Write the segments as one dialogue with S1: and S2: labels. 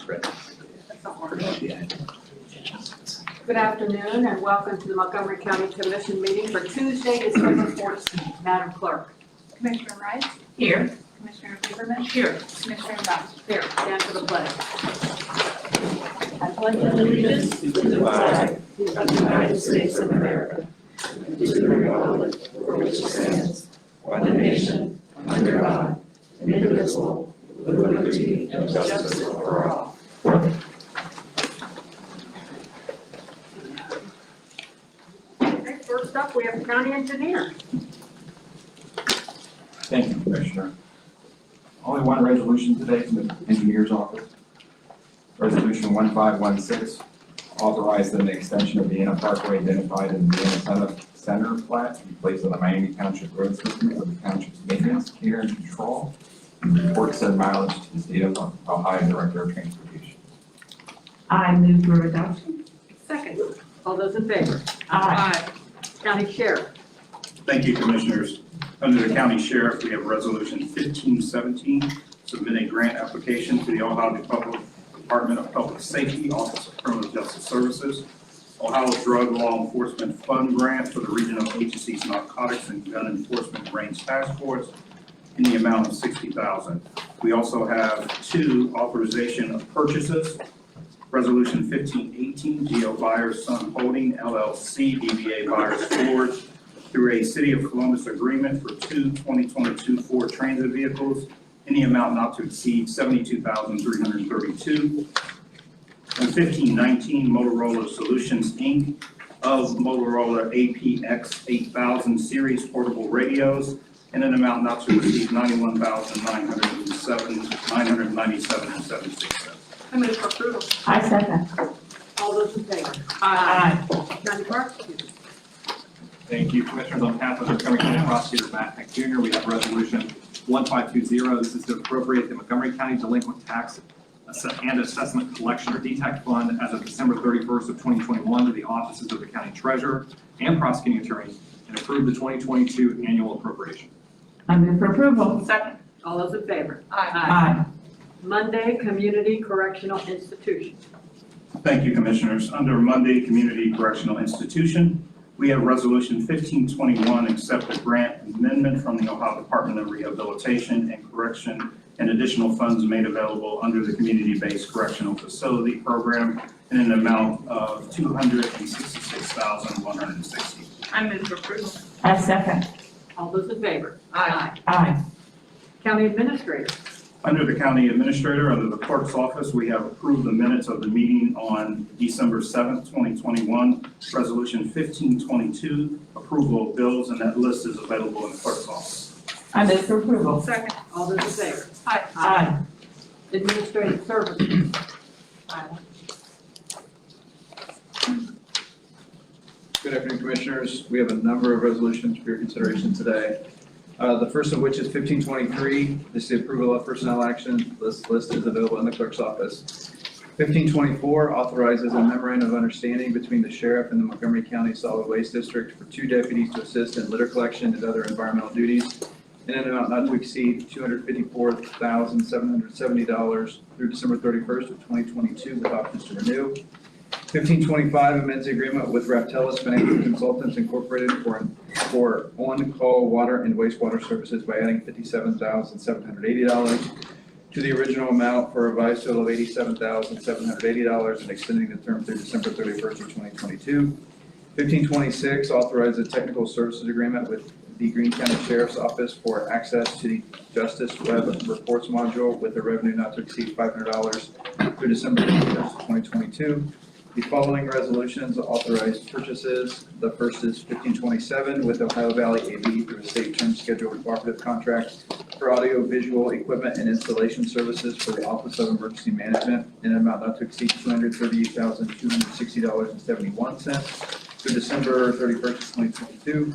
S1: Good afternoon and welcome to the Montgomery County Commission meeting for Tuesday, December 14th. Madam Clerk.
S2: Commissioner Rice?
S1: Here.
S2: Commissioner Lieberman?
S1: Here.
S2: Commissioner Dunn?
S1: Here. Stand for the pledge.
S3: I pledge allegiance to the flag of the United States of America, and to the republic for which it stands, one nation, under God, indivisible, with liberty and justice for all.
S1: Okay, first up, we have the county engineer.
S4: Thank you, Commissioner. Only one resolution today from the engineer's office. Resolution 1516, authorizing the extension of the Vienna Parkway identified in the Vienna Center plat to be placed on the Miami Township road system for the township's maintenance, care, and control, and report said mileage to the state of Ohio Director of Transportation.
S3: I move for adoption.
S1: Second. All those in favor?
S3: Aye.
S1: County Sheriff.
S5: Thank you, Commissioners. Under the County Sheriff, we have Resolution 1517, submit a grant application to the Ohio Department of Public Safety, Office of Criminal Justice Services, Ohio Drug Law Enforcement Fund Grant for the Regional Agency's Narcotics and Gun Enforcement Range Task Force in the amount of $60,000. We also have two authorization of purchases. Resolution 1518, Geo Buyers Sun Holding LLC, DBA Buyers Ford, through a City of Columbus agreement for two 2022 Ford Transit vehicles in the amount not to exceed $72,332. And 1519, Motorola Solutions, Inc. of Motorola APX 8000 series portable radios in an amount not to exceed $91,997.76.
S1: I move for approval.
S3: I second.
S1: All those in favor?
S3: Aye.
S1: County Clerk.
S4: Thank you, Commissioners. On behalf of Montgomery County Prosecutor Matt Heck Jr., we have Resolution 1520. This is to appropriate the Montgomery County Delinquent Tax and Assessment Collection or DTAC Fund as of December 31st of 2021 to the offices of the County Treasurer and Prosecuting Attorney and approve the 2022 annual appropriation.
S3: I move for approval.
S1: Second. All those in favor?
S3: Aye.
S1: Monday Community Correctional Institution.
S5: Thank you, Commissioners. Under Monday Community Correctional Institution, we have Resolution 1521, accept a grant amendment from the Ohio Department of Rehabilitation and Correction and additional funds made available under the Community-Based Correctional Facility Program in an amount of $266,160.
S2: I move for approval.
S3: I second.
S1: All those in favor? Aye.
S3: Aye.
S1: County Administrator.
S5: Under the County Administrator, under the Clerk's Office, we have approved the minutes of the meeting on December 7th, 2021, Resolution 1522, approval of bills, and that list is available in the Clerk's Office.
S3: I move for approval.
S1: Second. All those in favor?
S3: Aye.
S1: Administrative Services.
S6: Good afternoon, Commissioners. We have a number of resolutions for your consideration today. The first of which is 1523. This is the approval of personnel action. This list is available in the clerk's office. 1524 authorizes a memorandum of understanding between the sheriff and the Montgomery County Solid Waste District for two deputies to assist in litter collection and other environmental duties in an amount not to exceed $254,770 through December 31st of 2022 with options to renew. 1525 amends the agreement with Raptelis Financial Consultants Incorporated for on-call water and wastewater services by adding $57,780 to the original amount for a revised total of $87,780 and extending the term through December 31st of 2022. 1526 authorizes a technical services agreement with the Greene County Sheriff's Office for access to the Justice Web Reports module with a revenue not to exceed $500 through December 31st of 2022. The following resolutions authorized purchases. The first is 1527 with Ohio Valley AV through a state term schedule cooperative contract for audio visual equipment and installation services for the Office of Emergency Management in an amount not to exceed $238,260.71 through December 31st of 2022.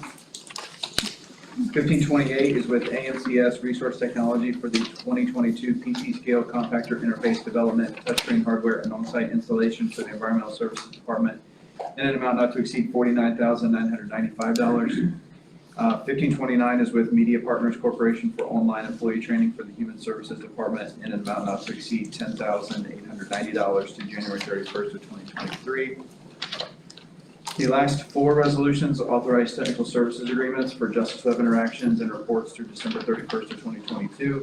S6: 1528 is with AMCS Resource Technology for the 2022 PT Scale Compactor Interface Development, Touchscreen Hardware, and On-Site Installation for the Environmental Services Department in an amount not to exceed $49,995. 1529 is with Media Partners Corporation for online employee training for the Human Services Department in an amount not to exceed $10,890 to January 31st of 2023. The last four resolutions authorize technical services agreements for Justice Web interactions and reports through December 31st of 2022.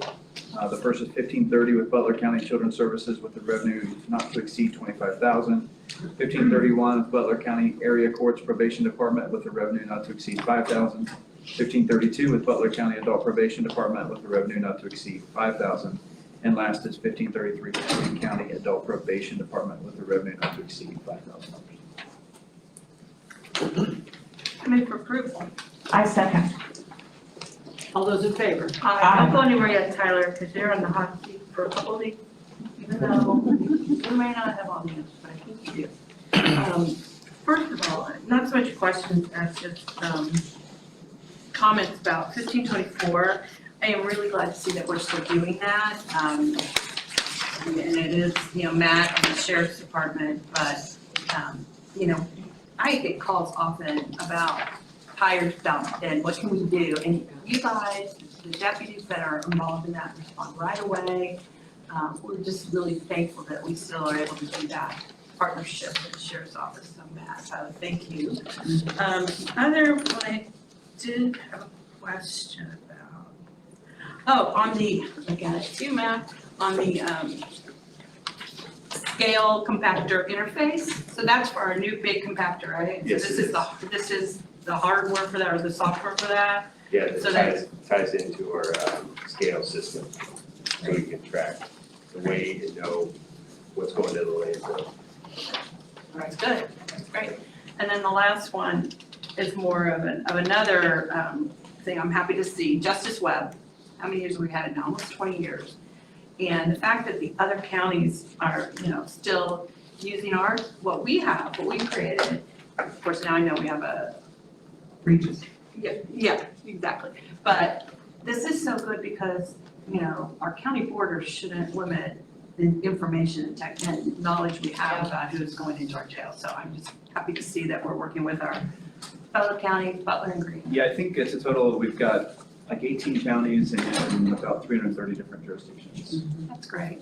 S6: The first is 1530 with Butler County Children's Services with the revenue not to exceed $25,000. 1531 with Butler County Area Courts Probation Department with a revenue not to exceed $5,000. 1532 with Butler County Adult Probation Department with a revenue not to exceed $5,000. And last is 1533 with Wayne County Adult Probation Department with a revenue not to exceed $5,000.
S2: I move for approval.
S3: I second.
S1: All those in favor?
S2: Don't go anywhere yet, Tyler, because you're on the hot seat for a couple of weeks, even though you may not have all the answers, but I think you do. First of all, not so much questions as just comments about 1524. I am really glad to see that we're still doing that. And it is, Matt and the Sheriff's Department, but, I get calls often about tire stuff and what can we do? And you guys, the deputies that are involved in that respond right away. We're just really thankful that we still are able to do that partnership with the Sheriff's Office. So Matt, so thank you. Other one I did have a question about. On the, I got it too, Matt, on the scale compactor interface. So that's for our new big compactor, right?
S7: Yes,
S2: So
S7: it
S2: this is the hardware for that or the software for that?
S7: Yeah, it
S2: So
S7: ties into our scale system, so we can track the weight and know what's going to the landfill.
S2: That's good, that's great. And then the last one is more of another thing I'm happy to see, Justice Web. How many years have we had it now? Almost 20 years. And the fact that the other counties are, still using ours, what we created. Of course, now I know we have a.
S3: Regis.
S2: Yeah, exactly. But this is so good because, our county borders shouldn't limit the information and knowledge we have about who's going into our jail. So I'm just happy to see that we're working with our fellow counties, Butler and Greene.
S6: Yeah, I think it's a total, we've got like 18 counties and about 330 different jurisdictions.
S2: That's great.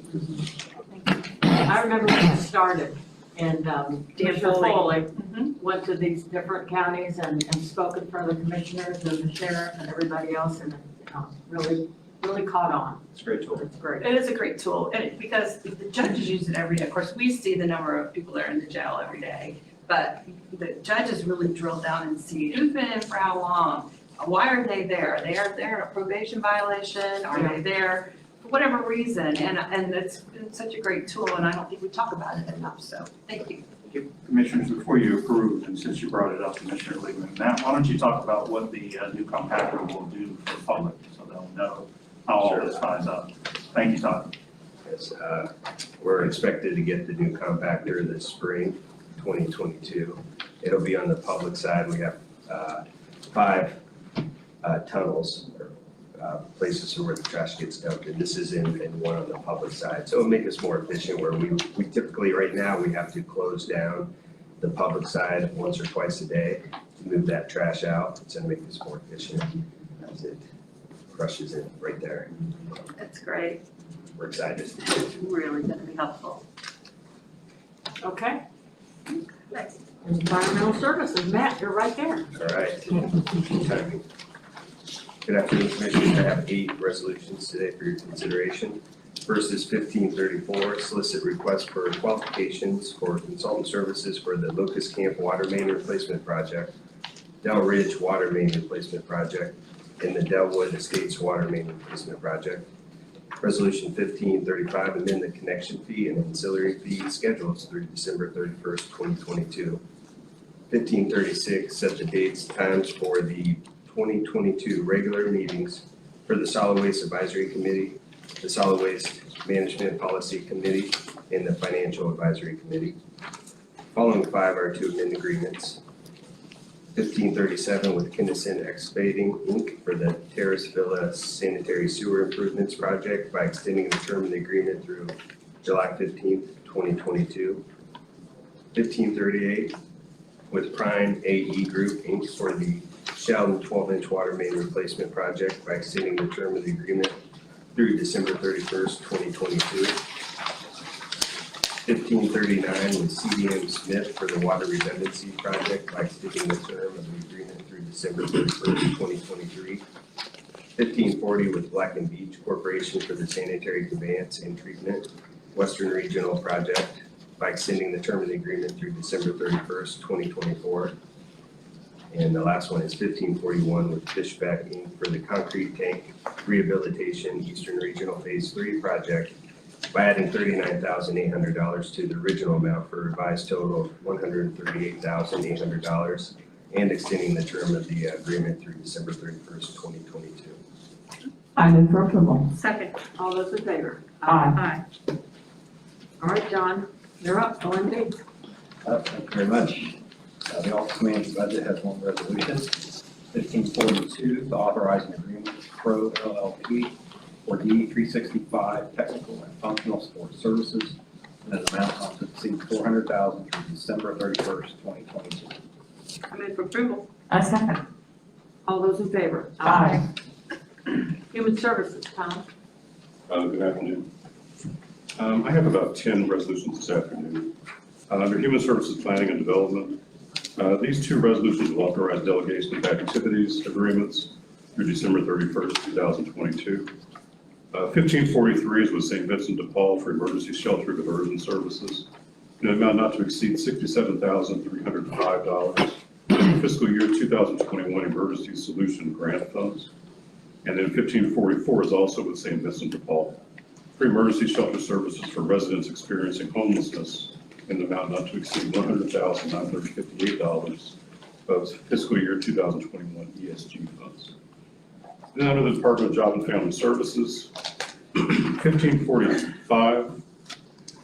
S1: I remember when it started and Commissioner
S2: Foley.
S1: Foley
S2: Mhm.
S1: went to these different counties and spoke in front of the commissioners and the sheriff and everybody else and really caught on.
S6: It's a great tool.
S1: It's great.
S2: It is a great tool, and because the judges use it every day. Of course, we see the number of people that are in the jail every day, but the judges really drill down and see who's been in for how long. Why are they there? Are they in a probation violation? Are they there for whatever reason? And it's been such a great tool, and I don't think we talk about it enough, so thank you.
S5: Commissioners, before you approve, and since you brought it up, Commissioner Lehman, Matt, why don't you talk about what the new compactor will do for the public, so they'll know how all this ties up. Thank you, Todd.
S7: Yes, we're expected to get the new compactor this spring, 2022. It'll be on the public side. We have 5 tunnels or places where the trash gets dumped, and this is in one on the public side. So it'll make us more efficient where we typically, right now, we have to close down the public side once or twice a day to move that trash out. It's gonna make us more efficient as it crushes it right there.
S2: That's great.
S7: We're excited.
S2: It's really going to be helpful.
S1: Okay.
S2: Thanks.
S1: Environmental services, Matt, you're right there.
S7: All right. Good afternoon, Commissioners. I have 8 resolutions today for your consideration. First is 1534, solicit request for qualifications for consultant services for the Locust Camp Water Main Replacement Project, Del Ridge Water Main Replacement Project, and the Delwood Estates Water Main Replacement Project. Resolution 1535, amend the connection fee and ancillary fee schedules through December 31st, 2022. 1536, set the dates, times for the 2022 regular meetings for the Solid Waste Advisory Committee, the Solid Waste Management Policy Committee, and the Financial Advisory Committee. Following 5 are to amend agreements. 1537 with Kinnison Excavating, Inc. for the Terrace Villa Sanitary Sewer Improvements Project by extending the term of the agreement through July 15th, 2022. 1538 with Prime AE Group, Inc. for the Sheldon 12-inch water main replacement project by extending the term of the agreement through December 31st, 2022. 1539 with CDM Smith for the water redundancy project by extending the term of the agreement through December 31st, 2023. 1540 with Black and Beach Corporation for the sanitary conveyance and treatment Western Regional project by extending the term of the agreement through December 31st, 2024. And the last one is 1541 with Fishback Inc. for the concrete tank rehabilitation Eastern Regional Phase 3 project by adding $39,800 to the original amount for a revised total of $138,800 and extending the term of the agreement through December 31st, 2022.
S1: I move for approval.
S2: Second.
S1: All those in favor?
S2: Aye.
S1: All right, John, you're up, OMB.
S8: Thank you very much. The Office of Management Budget has one resolution, 1542, to authorize an agreement with Pro LLP for D365 technical and functional support services in an amount not to exceed $400,000 through December 31st, 2022.
S2: I move for approval.
S1: I second. All those in favor?
S3: Aye.
S1: Human Services, Tom.
S9: Good afternoon. I have about 10 resolutions this afternoon. Under Human Services Planning and Development, these two resolutions will authorize delegation of activities agreements through December 31st, 2022. 1543 is with St. Vincent de Paul for emergency shelter diversion services in an amount not to exceed $67,305 fiscal year 2021 emergency solution grant funds. And then 1544 is also with St. Vincent de Paul for emergency shelter services for residents experiencing homelessness in the amount not to exceed $100,958 of fiscal year 2021 ESG funds. Then under the Department of Job and Family Services, 1545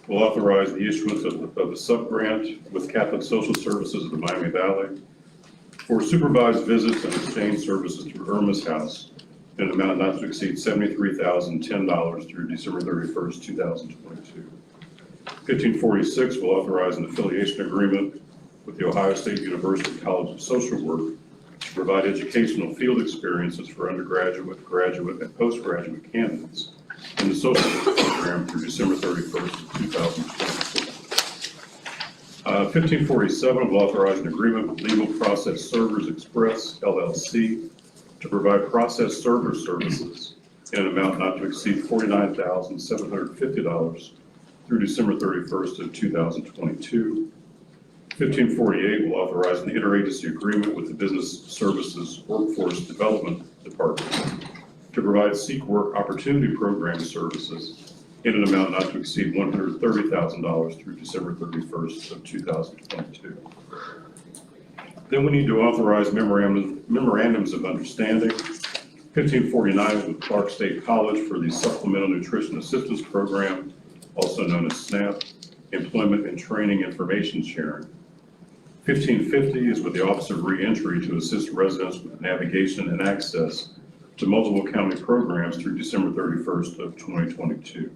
S9: will authorize the issuance of a sub-grant with Catholic Social Services of the Miami Valley for supervised visits and exchange services to Irma's house in an amount not to exceed $73,010 through December 31st, 2022. 1546 will authorize an affiliation agreement with the Ohio State University College of Social Work to provide educational field experiences for undergraduate, graduate, and postgraduate candidates in the social work program through December 31st, 2022. 1547 will authorize an agreement with Legal Process Servers Express, LLC, to provide process server services in an amount not to exceed $49,750 through December 31st of 2022. 1548 will authorize an interagency agreement with the Business Services Workforce Development Department to provide Seek Work Opportunity Program services in an amount not to exceed $130,000 through December 31st of 2022. Then we need to authorize memorandums of understanding. 1549 with Clark State College for the Supplemental Nutrition Assistance Program, also known as SNAP, Employment and Training Information Sharing. 1550 is with the Office of Reentry to assist residents with navigation and access to multiple county programs through December 31st of 2022.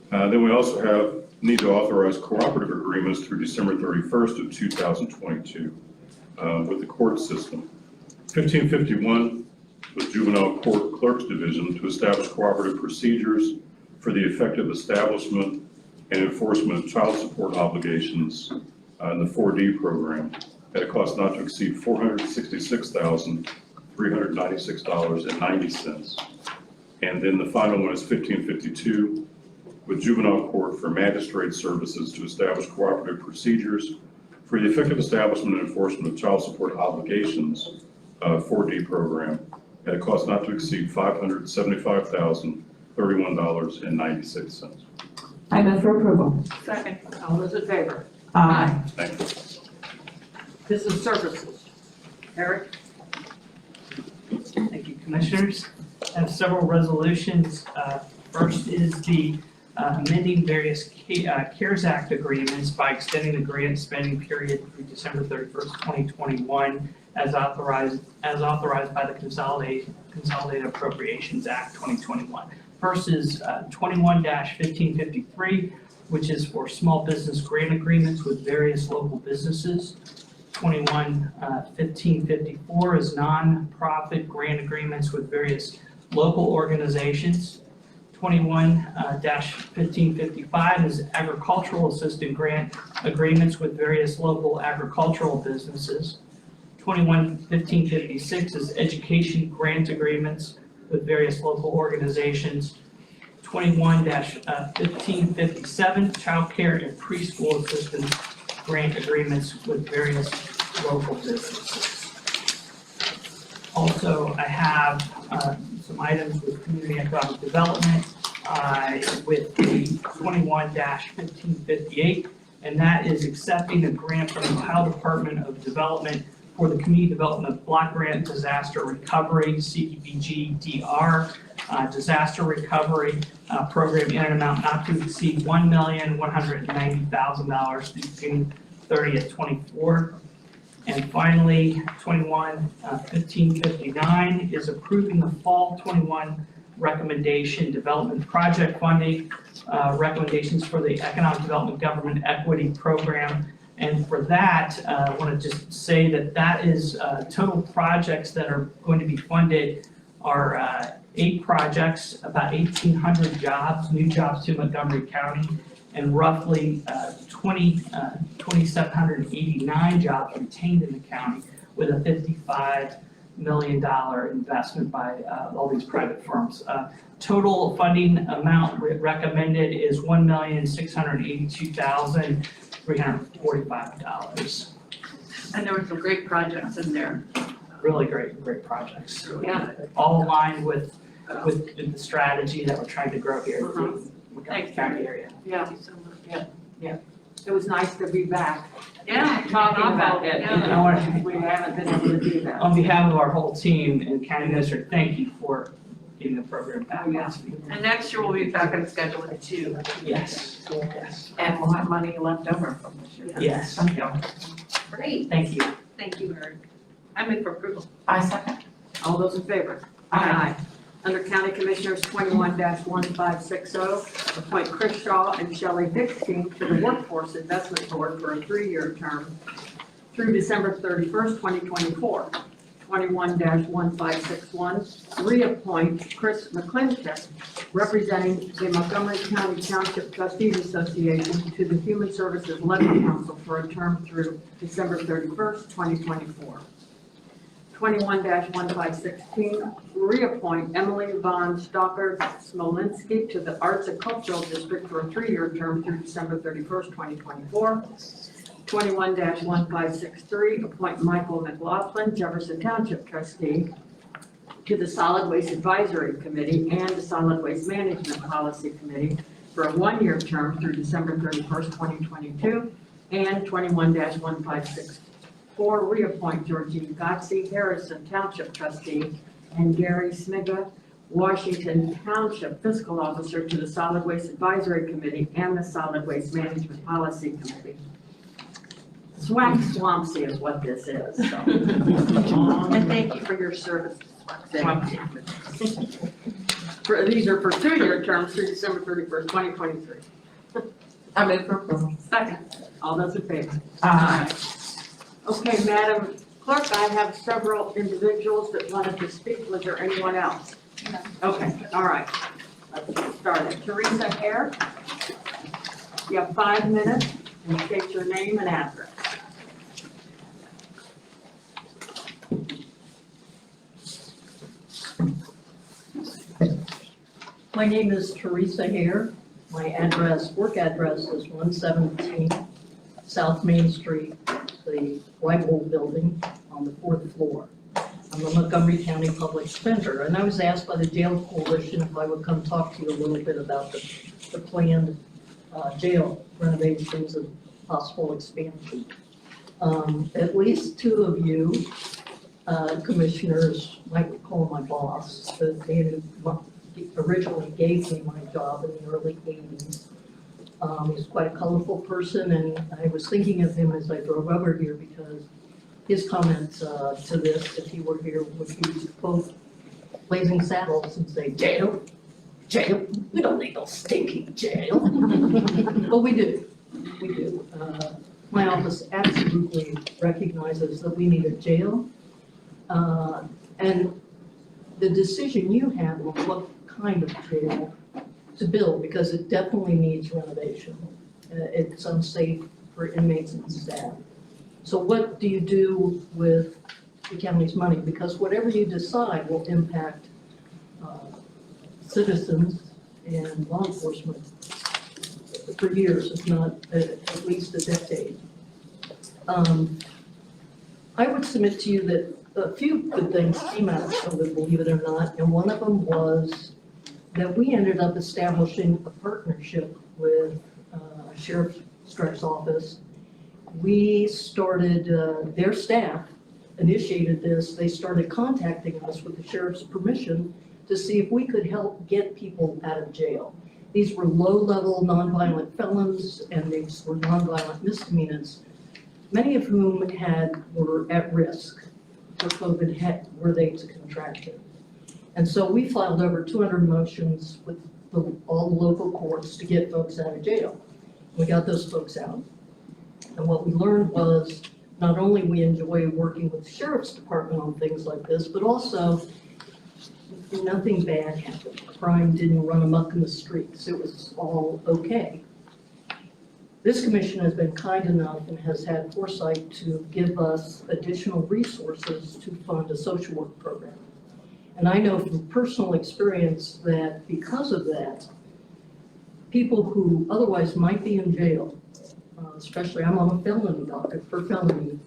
S9: Then we also need to authorize cooperative agreements through December 31st of 2022 with the court system. 1551 with Juvenile Court Clerks Division to establish cooperative procedures for the effective establishment and enforcement of child support obligations in the 4D program at a cost not to exceed $466,396.90. And then the final one is 1552 with Juvenile Court for Magistrate Services to establish cooperative procedures for the effective establishment and enforcement of child support obligations 4D program at a cost not to exceed $575,031.96.
S3: I move for approval.
S2: Second.
S1: All those in favor?
S3: Aye.
S9: Thank you.
S1: Business Services. Eric?
S10: Thank you, Commissioners. I have several resolutions. First is the amending various CARES Act agreements by extending the grant spending period through December 31st, 2021, as authorized by the Consolidated Appropriations Act 2021. First is 21-1553, which is for small business grant agreements with various local businesses. 1554 is nonprofit grant agreements with various local organizations. 21-1555 is agricultural assistant grant agreements with various local agricultural businesses. 21-1556 is education grant agreements with various local organizations. 21-1557, childcare and preschool assistance grant agreements with various local businesses. Also, I have some items with community economic development with the 21-1558, and that is accepting a grant from the Ohio Department of Development for the Community Development Block Grant Disaster Recovery, CDBG-DR, disaster recovery program in an amount not to exceed $1,190,000 through June 30th, 24. And finally, 21-1559 is approving the fall 21 recommendation development project funding recommendations for the Economic Development Government Equity Program. And for that, I want to just say that that is total projects that are going to be funded are 8 projects, about 1,800 jobs, new jobs to Montgomery County, and roughly 2,789 jobs retained in the county with a $55 million investment by all these private firms. Total funding amount recommended is $1,682,345.
S2: And there were some great projects in there.
S10: Really great projects.
S2: Yeah.
S10: All aligned with the strategy that we're trying to grow here in the Montgomery
S2: Thanks,
S10: County area.
S1: Yeah,
S2: Thank you so much.
S1: it was nice to be back.
S2: Yeah,
S1: Talking about it,
S2: yeah.
S10: I want
S1: we haven't been able to do that.
S10: On behalf of our whole team and County Administrator, thank you for getting the program back.
S2: And next year we'll be back on schedule with 2.
S10: Yes, yes,
S1: And we'll have money left over from this year.
S10: yes.
S2: Great,
S10: Thank you.
S2: thank you, Eric. I move for approval.
S1: I second. All those in favor?
S2: Aye.
S1: Under County Commissioners, 21-1560, appoint Chris Shaw and Shelley Dickstein to the Workforce Investment Board for a 3-year term through December 31st, 2024. 21-1561, reappoint Chris McClintock, representing the Montgomery County Township Trustees Association to the Human Services Levy Council for a term through December 31st, 2024. 21-1516, reappoint Emily Von Stalker-Smolinski to the Arts and Cultural District for a 3-year term through December 31st, 2024. 21-1563, appoint Michael McLaughlin, Jefferson Township trustee, to the Solid Waste Advisory Committee and the Solid Waste Management Policy Committee for a 1-year term through December 31st, 2022. And 21-1564, reappoint Georgine Gotze, Harrison Township trustee, and Gary Smiga, Washington Township Fiscal Officer, to the Solid Waste Advisory Committee and the Solid Waste Management Policy Committee. Swampsy is what this is, so. And thank you for your service. These are for 2-year terms through December 31st, 2023.
S2: I move for approval. Second.
S1: All those in favor? Aye. Okay, Madam Clerk, I have several individuals that wanted to speak. Was there anyone else?
S2: No.
S1: Okay, all right. Let's get started. Teresa Hare, you have 5 minutes, and state your name and address.
S11: My name is Teresa Hare. My address, work address is 117 South Main Street, the White Old Building on the 4th floor. I'm a Montgomery County Public Defender, and I was asked by the Jail Coalition if I would come talk to you a little bit about the planned jail renovations and possible expansion. At least 2 of you commissioners might recall my boss, the man who originally gave me my job in the early 80s. He's quite a colorful person, and I was thinking of him as I drove over here because his comments to this, if he were here, would be to quote Blazing Saddles and say, jail, we don't need no stinking jail. But we do. My office absolutely recognizes that we need a jail. And the decision you have on what kind of jail to build, because it definitely needs renovation. It's unsafe for inmates and staff. So what do you do with the county's money? Because whatever you decide will impact citizens and law enforcement for years, if not at least a decade. I would submit to you that a few good things came out of COVID, believe it or not, and one of them was that we ended up establishing a partnership with Sheriff's Office. We started, their staff initiated this, they started contacting us with the sheriff's permission to see if we could help get people out of jail. These were low-level nonviolent felons and these were nonviolent misdemeanors, many of whom were at risk for COVID, were they to contract it. And so we filed over 200 motions with all the local courts to get folks out of jail. We got those folks out. And what we learned was not only we enjoy working with the sheriff's department on things like this, but also nothing bad happened. Crime didn't run amok in the streets. It was all okay. This commission has been kind enough and has had foresight to give us additional resources to fund a social work program. And I know from personal experience that because of that, people who otherwise might be in jail, especially I'm on a felony docket for felony,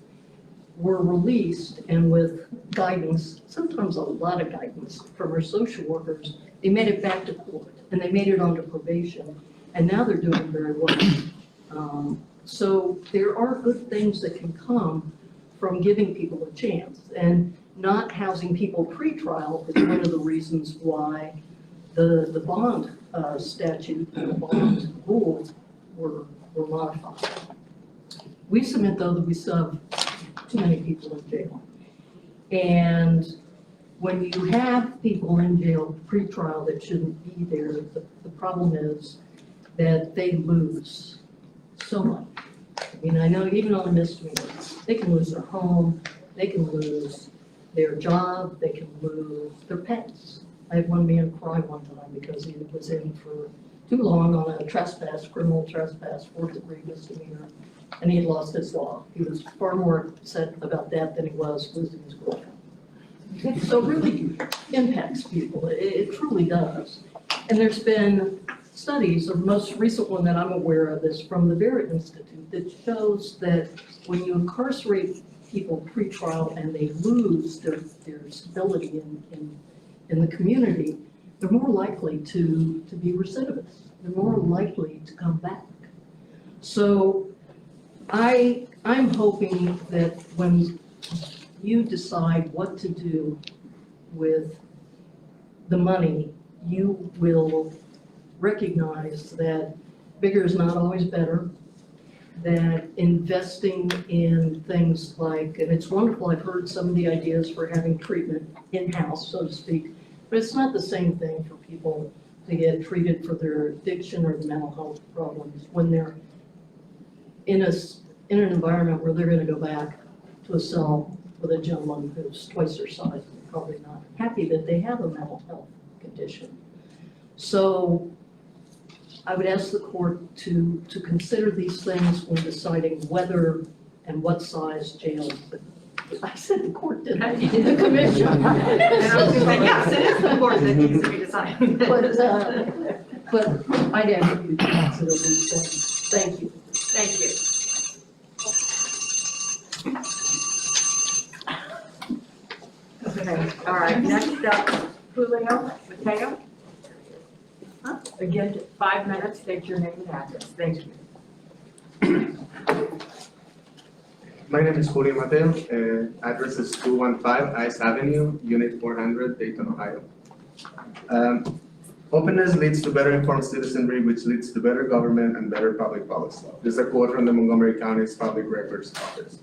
S11: were released, and with guidance, sometimes a lot of guidance from our social workers, they made it back to court and they made it onto probation, and now they're doing very well. So there are good things that can come from giving people a chance, and not housing people pre-trial is one of the reasons why the bond statute and the bond rules were modified. We submit, though, that we still have too many people in jail. And when you have people in jail pre-trial that shouldn't be there, the problem is that they lose so much. I mean, I know even on a misdemeanor, they can lose their home, they can lose their job, they can lose their pets. I had one man cry one time because he was in for too long on a trespass, criminal trespass, fourth-degree misdemeanor, and he lost his dog. He was far more upset about that than he was losing his girlfriend. So it really impacts people. It truly does. And there's been studies, the most recent one that I'm aware of is from the Barrett Institute, that shows that when you incarcerate people pre-trial and they lose their stability in the community, they're more likely to be recidivists. They're more likely to come back. So I'm hoping that when you decide what to do with the money, you will recognize that bigger is not always better, that investing in things like, and it's wonderful, I've heard some of the ideas for having treatment in-house, so to speak, but it's not the same thing for people to get treated for their addiction or mental health problems when they're in an environment where they're going to go back to a cell with a gentleman who's twice their size and probably not happy that they have a mental health condition. So I would ask the court to consider these things when deciding whether and what size jail. I said the court, didn't I? The commission.
S2: And I was gonna say, yes, it is the board that needs to be deciding.
S11: But I'd ask you to consider these things. Thank you.
S2: Thank you.
S1: Okay, all right, next up, Julio Mateo. Again, 5 minutes, state your name and address. Thank you.
S12: My name is Julio Mateo. Address is 215 Ice Avenue, Unit 400, Dayton, Ohio. Openness leads to better informed citizenry, which leads to better government and better public policy. This is a quote from the Montgomery County's Public Records Office.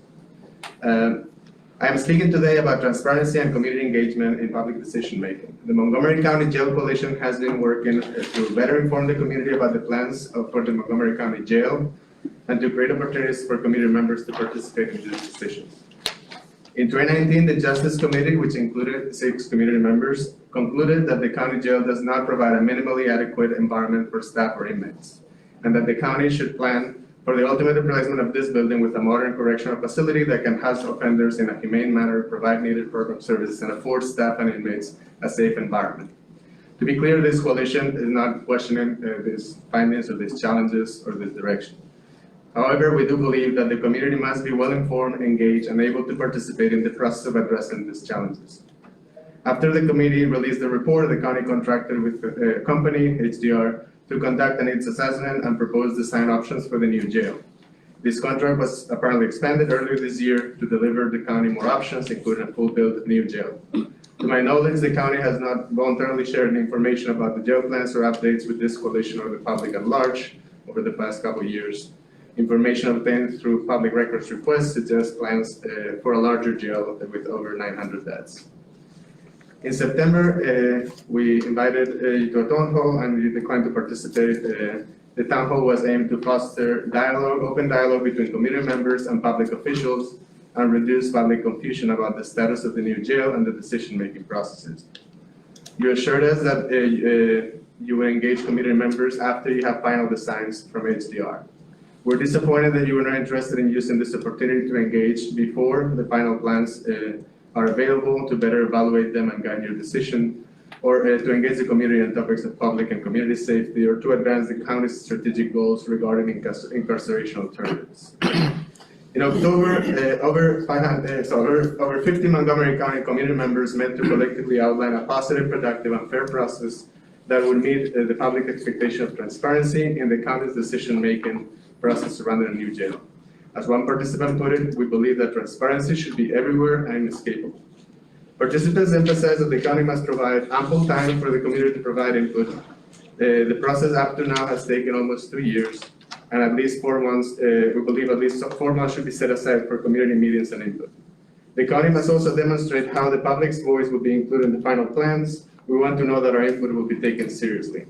S12: I am speaking today about transparency and community engagement in public decision making. The Montgomery County Jail Coalition has been working to better inform the community about the plans for the Montgomery County Jail, and to create opportunities for community members to participate in these decisions. In 2019, the Justice Committee, which included 6 community members, concluded that the county jail does not provide a minimally adequate environment for staff or inmates, and that the county should plan for the ultimate replacement of this building with a modern correctional facility that can house offenders in a humane manner, provide needed program services, and afford staff and inmates a safe environment. To be clear, this coalition is not questioning these findings or these challenges or this direction. However, we do believe that the community must be well-informed, engaged, and able to participate in the process of addressing these challenges. After the committee released the report, the county contracted with the company, HDR, to conduct a needs assessment and propose design options for the new jail. This contract was apparently expanded earlier this year to deliver the county more options, including a full-built new jail. To my knowledge, the county has not voluntarily shared any information about the jail plans or updates with this coalition or the public at large over the past couple of years. Information obtained through public records requests suggests plans for a larger jail with over 900 beds. In September, we invited you to a town hall and you declined to participate. The town hall was aimed to foster dialogue, open dialogue between community members and public officials and reduce public confusion about the status of the new jail and the decision-making processes. You assured us that you will engage community members after you have final designs from HDR. We're disappointed that you were not interested in using this opportunity to engage before the final plans are available to better evaluate them and guide your decision, or to engage the community on topics of public and community safety, or to advance the county's strategic goals regarding incarceration alternatives. In October, over 50 Montgomery County community members met to collectively outline a positive, productive, and fair process that would meet the public expectation of transparency in the county's decision-making process surrounding a new jail. As one participant put it, we believe that transparency should be everywhere and inescapable. Participants emphasized that the county must provide ample time for the community to provide input. The process up to now has taken almost 2 years, and at least 4 months, we believe at least 4 months should be set aside for community meetings and input. The county must also demonstrate how the public's voice will be included in the final plans. We want to know that our input will be taken seriously.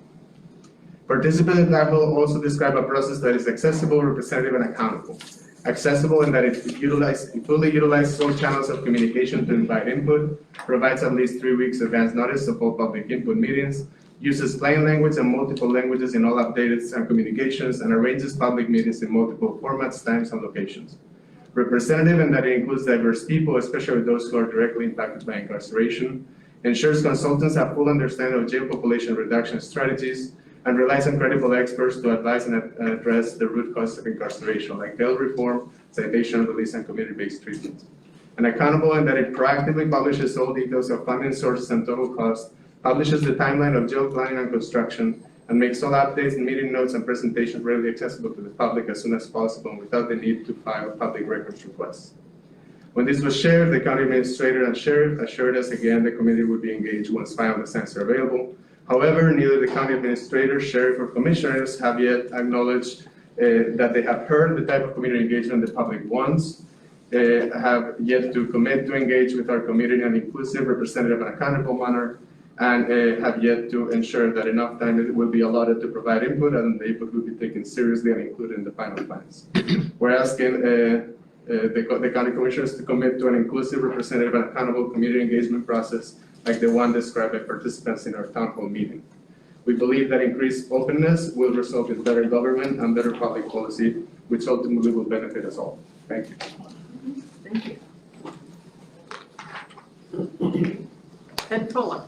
S12: Participants in that will also describe a process that is accessible, representative, and accountable. Accessible in that it fully utilizes all channels of communication to invite input, provides at least 3 weeks advance notice of all public input meetings, uses plain language and multiple languages in all updates and communications, and arranges public meetings in multiple formats, times, and locations. Representative in that it includes diverse people, especially those who are directly impacted by incarceration, ensures consultants have full understanding of jail population reduction strategies, and relies on credible experts to advise and address the root cause of incarceration, like bail reform, citation release, and community-based treatment. And accountable in that it proactively publishes all details of funding sources and total cost, publishes the timeline of jail planning and construction, and makes all updates and meeting notes and presentations readily accessible to the public as soon as possible without the need to file public records requests. When this was shared, the county administrator and sheriff assured us again the committee would be engaged once final designs are available. However, neither the county administrator, sheriff, or commissioners have yet acknowledged that they have heard the type of community engagement the public wants, have yet to commit to engage with our community in an inclusive, representative, and accountable manner, and have yet to ensure that enough time will be allotted to provide input and the input will be taken seriously and included in the final plans. We're asking the county commissioners to commit to an inclusive, representative, and accountable community engagement process like the one described by participants in our town hall meeting. We believe that increased openness will result in better government and better public policy, which ultimately will benefit us all. Thank you.
S1: Thank you. Ted Fuller.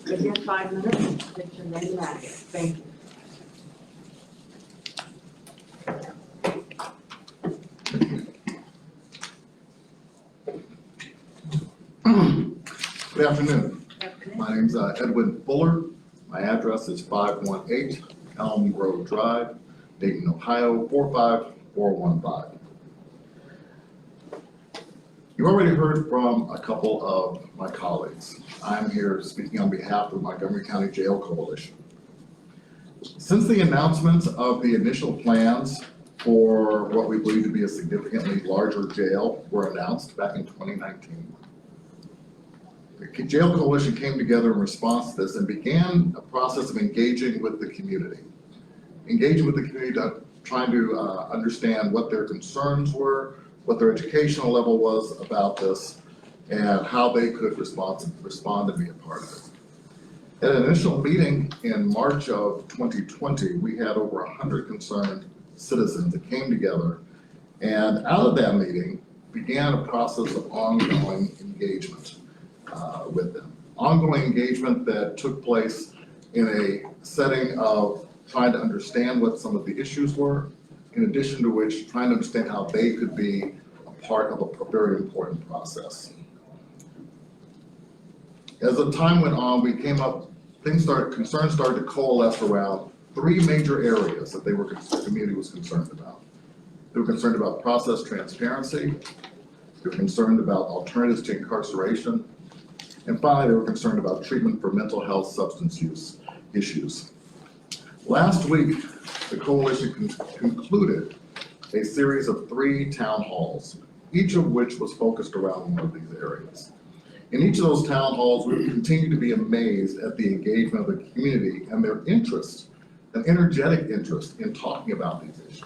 S1: Give you 5 minutes, get your name and address. Thank you.
S13: Good afternoon. My name's Edwin Fuller. My address is 518 Elm Grove Drive, Dayton, Ohio, 45415. You already heard from a couple of my colleagues. I'm here speaking on behalf of Montgomery County Jail Coalition. Since the announcement of the initial plans for what we believe to be a significantly larger jail were announced back in 2019, the Jail Coalition came together in response to this and began a process of engaging with the community engaging with the community, trying to understand what their concerns were, what their educational level was about this, and how they could respond and be a part of it. At an initial meeting in March of 2020, we had over 100 concerned citizens that came together, and out of that meeting began a process of ongoing engagement with them. Ongoing engagement that took place in a setting of trying to understand what some of the issues were, in addition to which trying to understand how they could be a part of a very important process. As the time went on, concerns started to coalesce around three major areas that the community was concerned about. They were concerned about process transparency, they were concerned about alternatives to incarceration, and finally, they were concerned about treatment for mental health substance use issues. Last week, the coalition concluded a series of 3 town halls, each of which was focused around one of these areas. In each of those town halls, we continue to be amazed at the engagement of the community and their interest, an energetic interest in talking about these issues.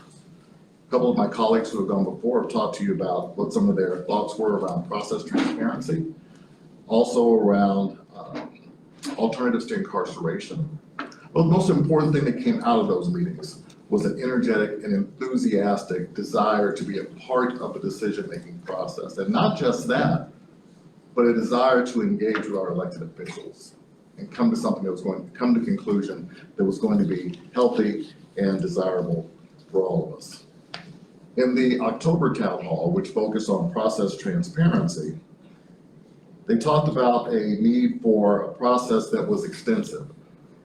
S13: A couple of my colleagues who have gone before have talked to you about what some of their thoughts were around process transparency, also around alternatives to incarceration. But the most important thing that came out of those meetings was an energetic and enthusiastic desire to be a part of the decision-making process. And not just that, but a desire to engage with our elected officials and come to something that was going to come to conclusion that was going to be healthy and desirable for all of us. In the October town hall, which focused on process transparency, they talked about a need for a process that was extensive,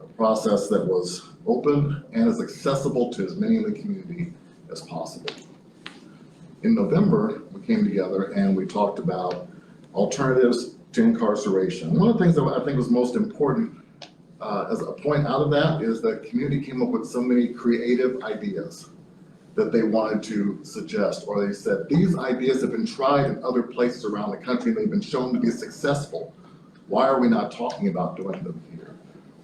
S13: a process that was open and as accessible to as many in the community as possible. In November, we came together and we talked about alternatives to incarceration. One of the things that I think was most important as a point out of that is that community came up with so many creative ideas that they wanted to suggest, or they said, these ideas have been tried in other places around the country and they've been shown to be successful. Why are we not talking about doing them here?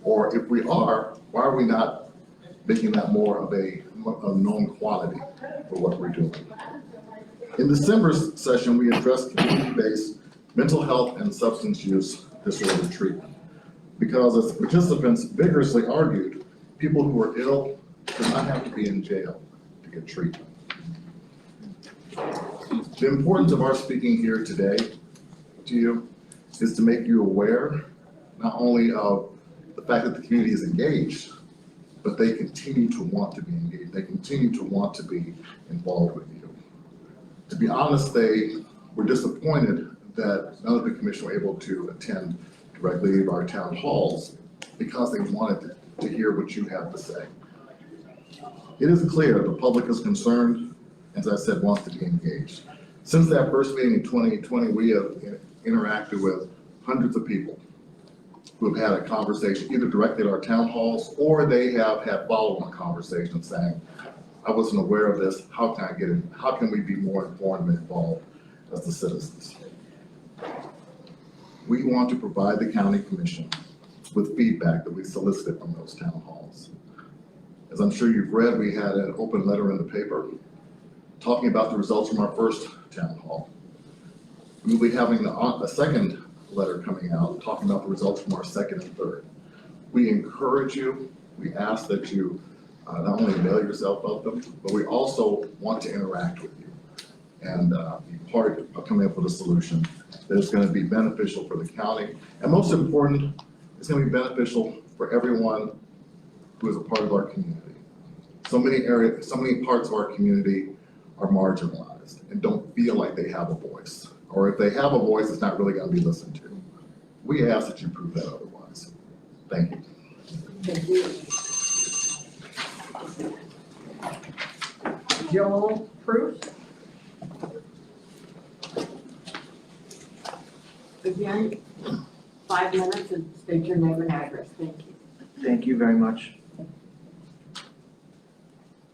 S13: Or if we are, why are we not making that more of a known quantity for what we're doing? In December's session, we addressed community-based mental health and substance use disorder treatment. Because as participants vigorously argued, people who are ill should not have to be in jail to get treatment. The importance of our speaking here today to you is to make you aware not only of the fact that the community is engaged, but they continue to want to be engaged. They continue to want to be involved with you. To be honest, they were disappointed that none of the commission were able to attend directly to our town halls because they wanted to hear what you have to say. It is clear the public is concerned, as I said, wants to be engaged. Since that first meeting in 2020, we have interacted with hundreds of people who have had a conversation either directly at our town halls or they have had follow-on conversations saying, I wasn't aware of this, how can I get in? How can we be more informed and involved as the citizens? We want to provide the county commission with feedback that we solicited from those town halls. As I'm sure you've read, we had an open letter in the paper talking about the results from our first town hall. We'll be having a second letter coming out talking about the results from our second and third. We encourage you, we ask that you not only avail yourself of them, but we also want to interact with you and be part of coming up with a solution that is going to be beneficial for the county. And most important, it's going to be beneficial for everyone who is a part of our community. So many parts of our community are marginalized and don't feel like they have a voice. Or if they have a voice, it's not really going to be listened to. We ask that you prove that otherwise. Thank you.
S1: Thank you. Joel Proof. Again, 5 minutes and state your name and address. Thank you.
S14: Thank you very much.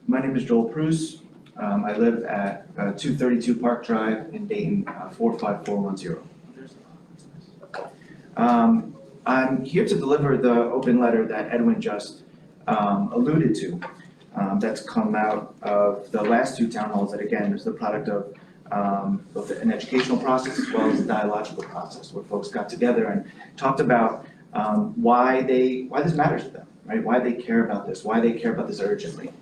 S14: My name is Joel Pruse. I live at 232 Park Drive in Dayton, 45410. I'm here to deliver the open letter that Edwin just alluded to. that's come out of the last two town halls that again is the product of both an educational process as well as a dialogical process where folks got together and talked about why this matters to them, right? Why they care about this, why they care about this urgently.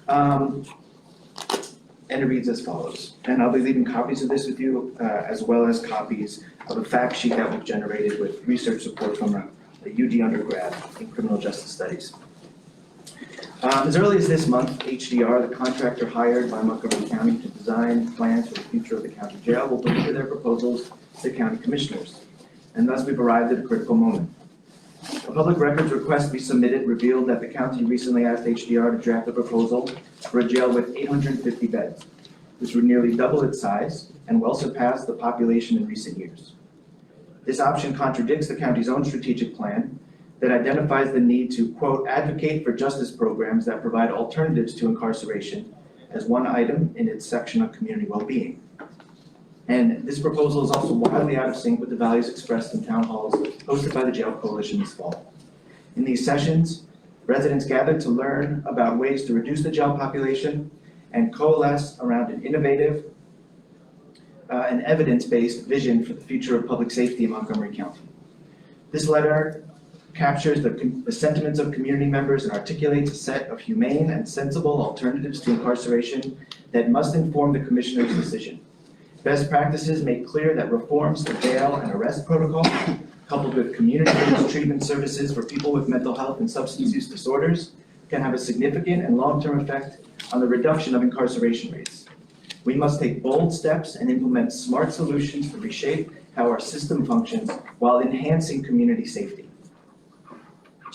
S14: And it reads as follows, and I'll be leaving copies of this with you as well as copies of a fact sheet that we've generated with research support from a UD undergrad in criminal justice studies. As early as this month, HDR, the contractor hired by Montgomery County to design plans for the future of the county jail, will deliver their proposals to the county commissioners. And thus we've arrived at a critical moment. A public records request we submitted revealed that the county recently asked HDR to draft a proposal for a jail with 850 beds. This would nearly double its size and well surpass the population in recent years. This option contradicts the county's own strategic plan that identifies the need to, quote, advocate for justice programs that provide alternatives to incarceration as one item in its section on community well-being. And this proposal is also wildly out of sync with the values expressed in town halls hosted by the Jail Coalition this fall. In these sessions, residents gathered to learn about ways to reduce the jail population and coalesce around an innovative and evidence-based vision for the future of public safety in Montgomery County. This letter captures the sentiments of community members and articulates a set of humane and sensible alternatives to incarceration that must inform the commissioner's decision. Best practices make clear that reforms to bail and arrest protocol, coupled with community-based treatment services for people with mental health and substance use disorders, can have a significant and long-term effect on the reduction of incarceration rates. We must take bold steps and implement smart solutions to reshape how our system functions while enhancing community safety.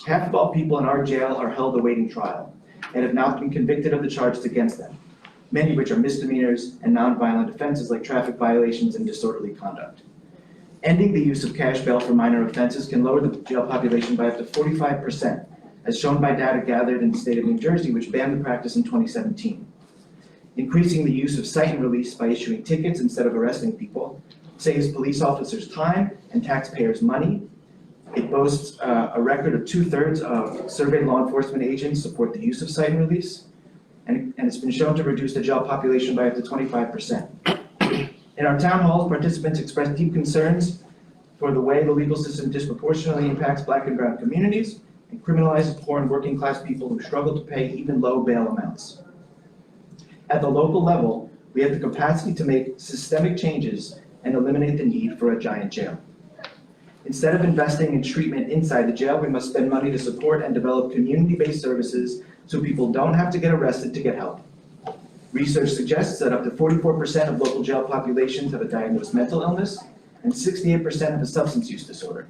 S14: Half of all people in our jail are held awaiting trial and have not been convicted of the charges against them, many of which are misdemeanors and nonviolent offenses like traffic violations and disorderly conduct. Ending the use of cash bail for minor offenses can lower the jail population by up to 45%, as shown by data gathered in the state of New Jersey, which banned the practice in 2017. Increasing the use of cite and release by issuing tickets instead of arresting people saves police officers time and taxpayers money. It boasts a record of 2/3 of surveyed law enforcement agents support the use of cite and release, and it's been shown to reduce the jail population by up to 25%. In our town halls, participants expressed deep concerns for the way the legal system disproportionately impacts Black and brown communities and criminalizes poor and working class people who struggle to pay even low bail amounts. At the local level, we have the capacity to make systemic changes and eliminate the need for a giant jail. Instead of investing in treatment inside the jail, we must spend money to support and develop community-based services so people don't have to get arrested to get help. Research suggests that up to 44% of local jail populations have a diagnosed mental illness and 68% have a substance use disorder.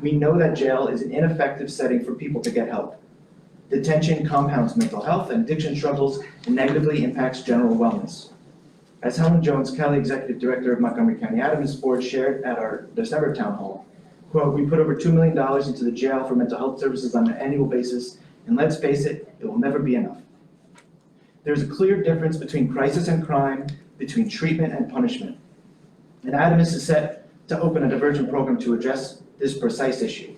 S14: We know that jail is an ineffective setting for people to get help. Detention compounds mental health and addiction struggles and negatively impacts general wellness. As Helen Jones-Kelly, Executive Director of Montgomery County Adams Board, shared at our December town hall, quote, "We put over $2 million into the jail for mental health services on an annual basis, and let's face it, it will never be enough." There's a clear difference between crisis and crime, between treatment and punishment. And Adams is set to open a divergent program to address this precise issue.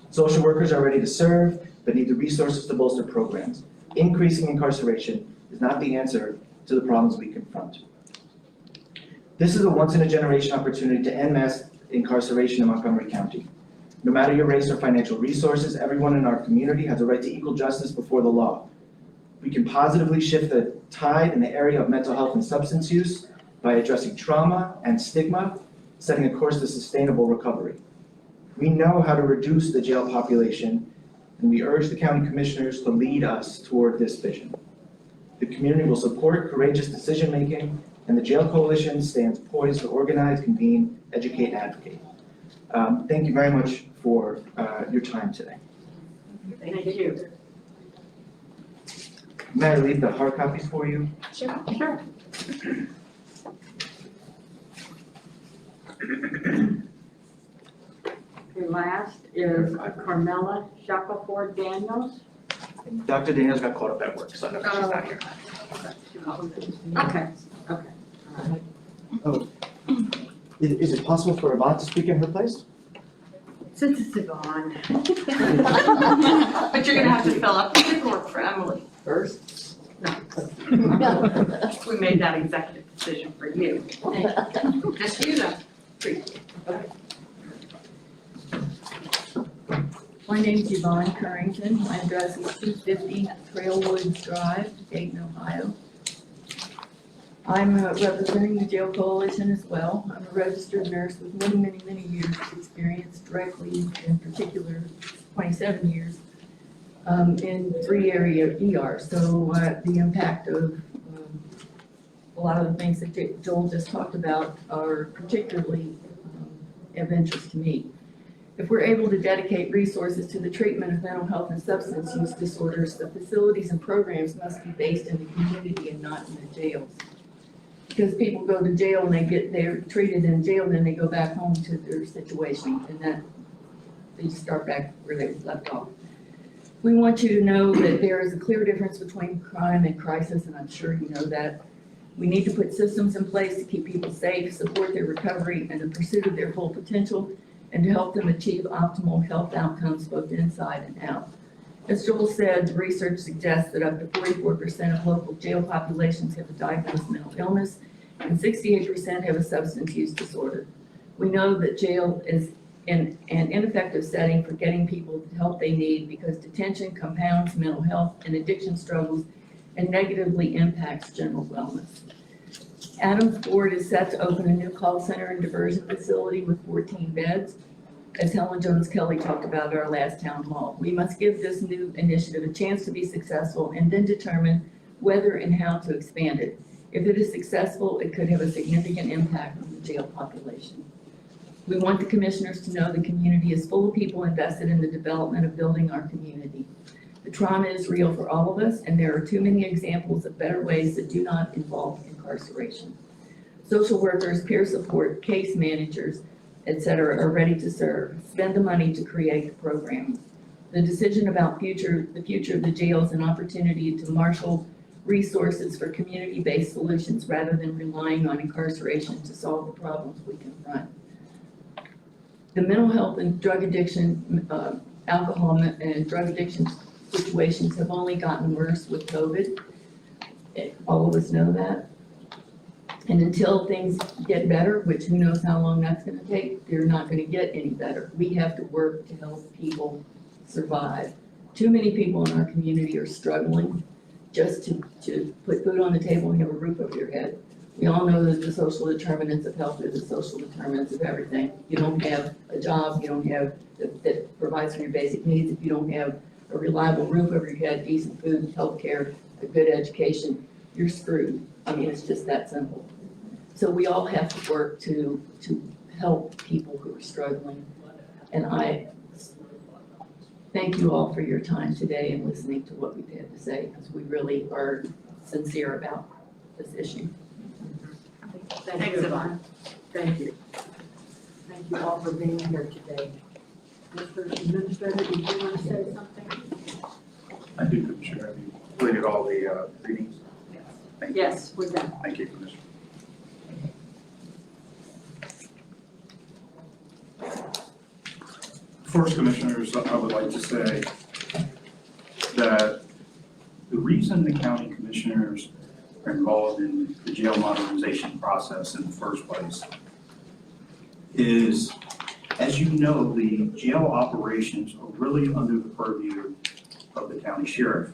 S14: Social workers are ready to serve, but need the resources to bolster programs. Increasing incarceration is not the answer to the problems we confront. This is a once-in-a-generation opportunity to end mass incarceration in Montgomery County. No matter your race or financial resources, everyone in our community has a right to equal justice before the law. We can positively shift the tide in the area of mental health and substance use by addressing trauma and stigma, setting a course to sustainable recovery. We know how to reduce the jail population, and we urge the county commissioners to lead us toward this vision. The community will support courageous decision-making, and the Jail Coalition stands poised to organize, convene, educate, and advocate. Thank you very much for your time today.
S1: Thank you.
S14: May I leave the hard copies for you?
S1: Sure. Okay, last is Carmela Shackelford Daniels.
S14: Dr. Daniels got caught up at work, so I know she's not here.
S1: Okay.
S15: Is it possible for Yvonne to speak in her place?
S2: Since it's Yvonne. But you're gonna have to fill out the paperwork for Emily.
S1: First?
S2: We made that executive decision for you. Just you know.
S3: My name's Yvonne Currington. My address is 250 Trailwoods Drive, Dayton, Ohio. I'm representing the Jail Coalition as well. I'm a registered nurse with many years of experience, directly in particular 27 years, in 3 area ER. So the impact of a lot of the things that Joel just talked about are particularly of interest to me. If we're able to dedicate resources to the treatment of mental health and substance use disorders, the facilities and programs must be based in the community and not in the jails. Because people go to jail and they're treated in jail, then they go back home to their situation, and that they start back where they left off. We want you to know that there is a clear difference between crime and crisis, and I'm sure you know that. We need to put systems in place to keep people safe, support their recovery and the pursuit of their full potential, and to help them achieve optimal health outcomes both inside and out. As Joel said, research suggests that up to 44% of local jail populations have a diagnosed mental illness, and 68% have a substance use disorder. We know that jail is an ineffective setting for getting people the help they need because detention compounds mental health and addiction struggles and negatively impacts general wellness. Adams Ford is set to open a new call center and diversion facility with 14 beds, as Helen Jones Kelly talked about at our last town hall. We must give this new initiative a chance to be successful and then determine whether and how to expand it. If it is successful, it could have a significant impact on the jail population. We want the commissioners to know the community is full of people invested in the development of building our community. The trauma is real for all of us, and there are too many examples of better ways that do not involve incarceration. Social workers, peer support, case managers, etc. are ready to serve. Spend the money to create the program. The decision about the future of the jail is an opportunity to marshal resources for community-based solutions rather than relying on incarceration to solve the problems we confront. The mental health and drug addiction, alcohol and drug addiction situations have only gotten worse with COVID. All of us know that. And until things get better, which who knows how long that's gonna take, they're not gonna get any better. We have to work to help people survive. Too many people in our community are struggling just to put food on the table and have a roof over your head. We all know that the social determinants of health are the social determinants of everything. You don't have a job, you don't have, that provides for your basic needs. If you don't have a reliable roof over your head, decent food, healthcare, a good education, you're screwed. I mean, it's just that simple. So we all have to work to help people who are struggling. And I thank you all for your time today and listening to what we've had to say, because we really are sincere about this issue.
S1: Thank you, Yvonne. Thank you. Thank you all for being here today. Mr. Administrator, did you want to say something?
S5: I do, Commissioner. Have you completed all the readings? Thank you.
S1: Yes, we're done.
S5: Thank you, Commissioner. First, Commissioners, I would like to say that the reason the county commissioners are involved in the jail modernization process in the first place is, as you know, the jail operations are really under the purview of the county sheriff.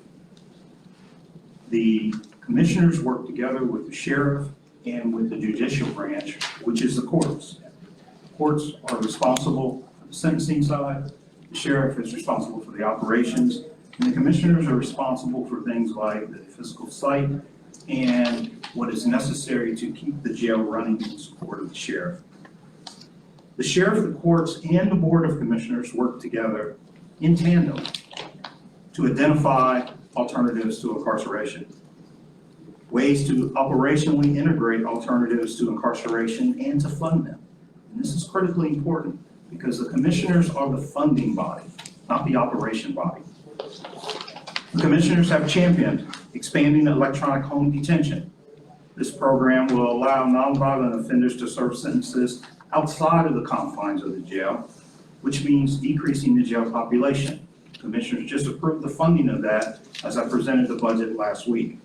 S5: The commissioners work together with the sheriff and with the judicial branch, which is the courts. Courts are responsible for the sentencing side, the sheriff is responsible for the operations, and the commissioners are responsible for things like the fiscal site and what is necessary to keep the jail running in support of the sheriff. The sheriff, the courts, and the board of commissioners work together in tandem to identify alternatives to incarceration, ways to operationally integrate alternatives to incarceration and to fund them. And this is critically important because the commissioners are the funding body, not the operation body. The commissioners have championed expanding electronic home detention. This program will allow nonviolent offenders to serve sentences outside of the confines of the jail which means decreasing the jail population. Commissioners just approved the funding of that as I presented the budget last week.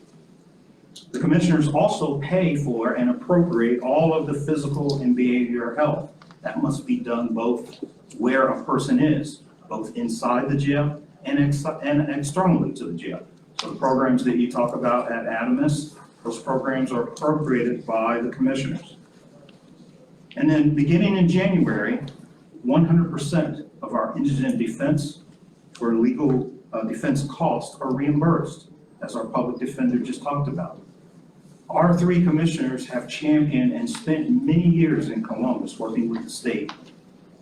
S5: The commissioners also pay for and appropriate all of the physical and behavioral health. That must be done both where a person is, both inside the jail and externally to the jail. So the programs that you talk about at Adamus, those programs are appropriated by the commissioners. And then beginning in January, 100% of our indigent defense for legal defense costs are reimbursed, as our public defender just talked about. Our three commissioners have championed and spent many years in Columbus working with the state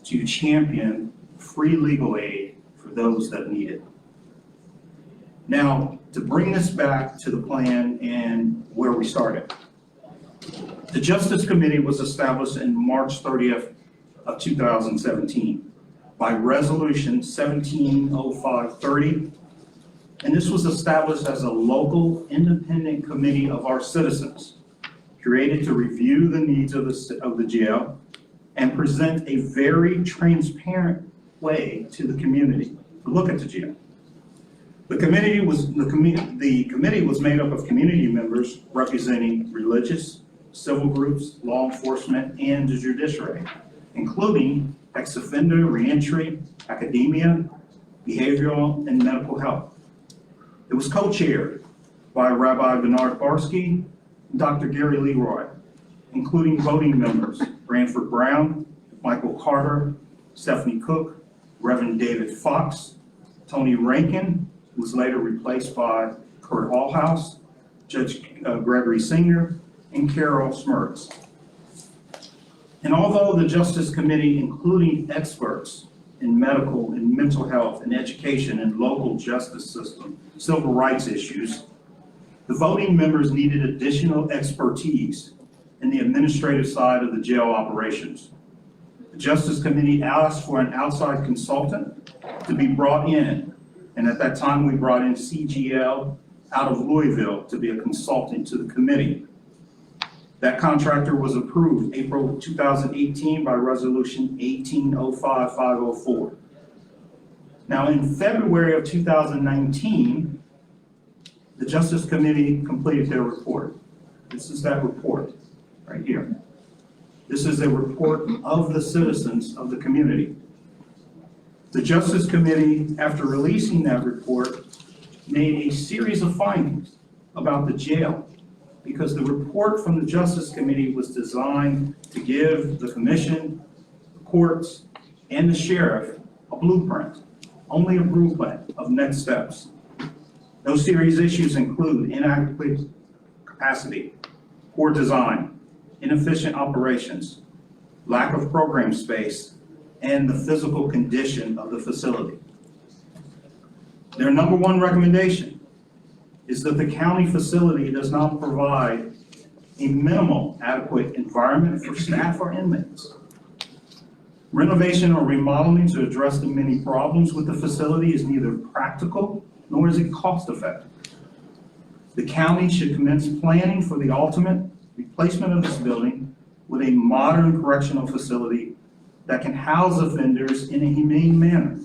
S5: to champion free legal aid for those that need it. Now, to bring this back to the plan and where we started. The Justice Committee was established in March 30th of 2017 by Resolution 170530. And this was established as a local independent committee of our citizens, created to review the needs of the jail and present a very transparent way to the community to look at the jail. The committee was made up of community members representing religious, civil groups, law enforcement, and the judiciary, including ex-offender, reentry, academia, behavioral, and medical health. It was co-chaired by Rabbi Bernard Barsky and Dr. Gary Leroy, including voting members Branford Brown, Michael Carter, Stephanie Cook, Reverend David Fox, Tony Rankin, who was later replaced by Kurt Allhouse, Judge Gregory Singer, and Carol Smirks. And although the Justice Committee, including experts in medical and mental health and education and local justice system, civil rights issues, the voting members needed additional expertise in the administrative side of the jail operations. The Justice Committee asked for an outside consultant to be brought in, and at that time we brought in CGL out of Louisville to be a consultant to the committee. That contractor was approved April 2018 by Resolution 1805504. Now in February of 2019, the Justice Committee completed their report. This is that report right here. This is a report of the citizens of the community. The Justice Committee, after releasing that report, made a series of findings about the jail, because the report from the Justice Committee was designed to give the commission, the courts, and the sheriff a blueprint, only a blueprint of next steps. Those series issues include inadequate capacity, poor design, inefficient operations, lack of program space, and the physical condition of the facility. Their number one recommendation is that the county facility does not provide a minimal adequate environment for staff or inmates. Renovation or remodeling to address the many problems with the facility is neither practical nor is it cost effective. The county should commence planning for the ultimate replacement of this building with a modern correctional facility that can house offenders in a humane manner,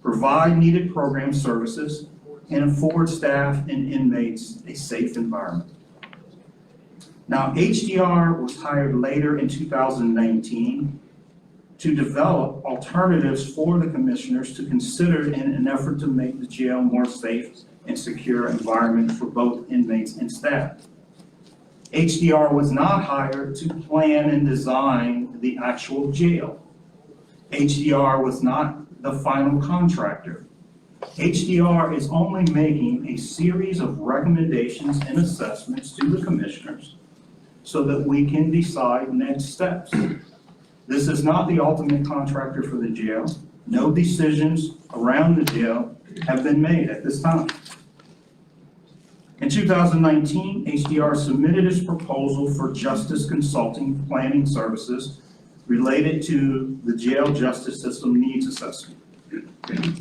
S5: provide needed program services, and afford staff and inmates a safe environment. Now, HDR was hired later in 2019 to develop alternatives for the commissioners to consider in an effort to make the jail more safe and secure environment for both inmates and staff. HDR was not hired to plan and design the actual jail. HDR was not the final contractor. HDR is only making a series of recommendations and assessments to the commissioners so that we can decide next steps. This is not the ultimate contractor for the jail. No decisions around the jail have been made at this time. In 2019, HDR submitted its proposal for justice consulting planning services related to the jail justice system needs assessment.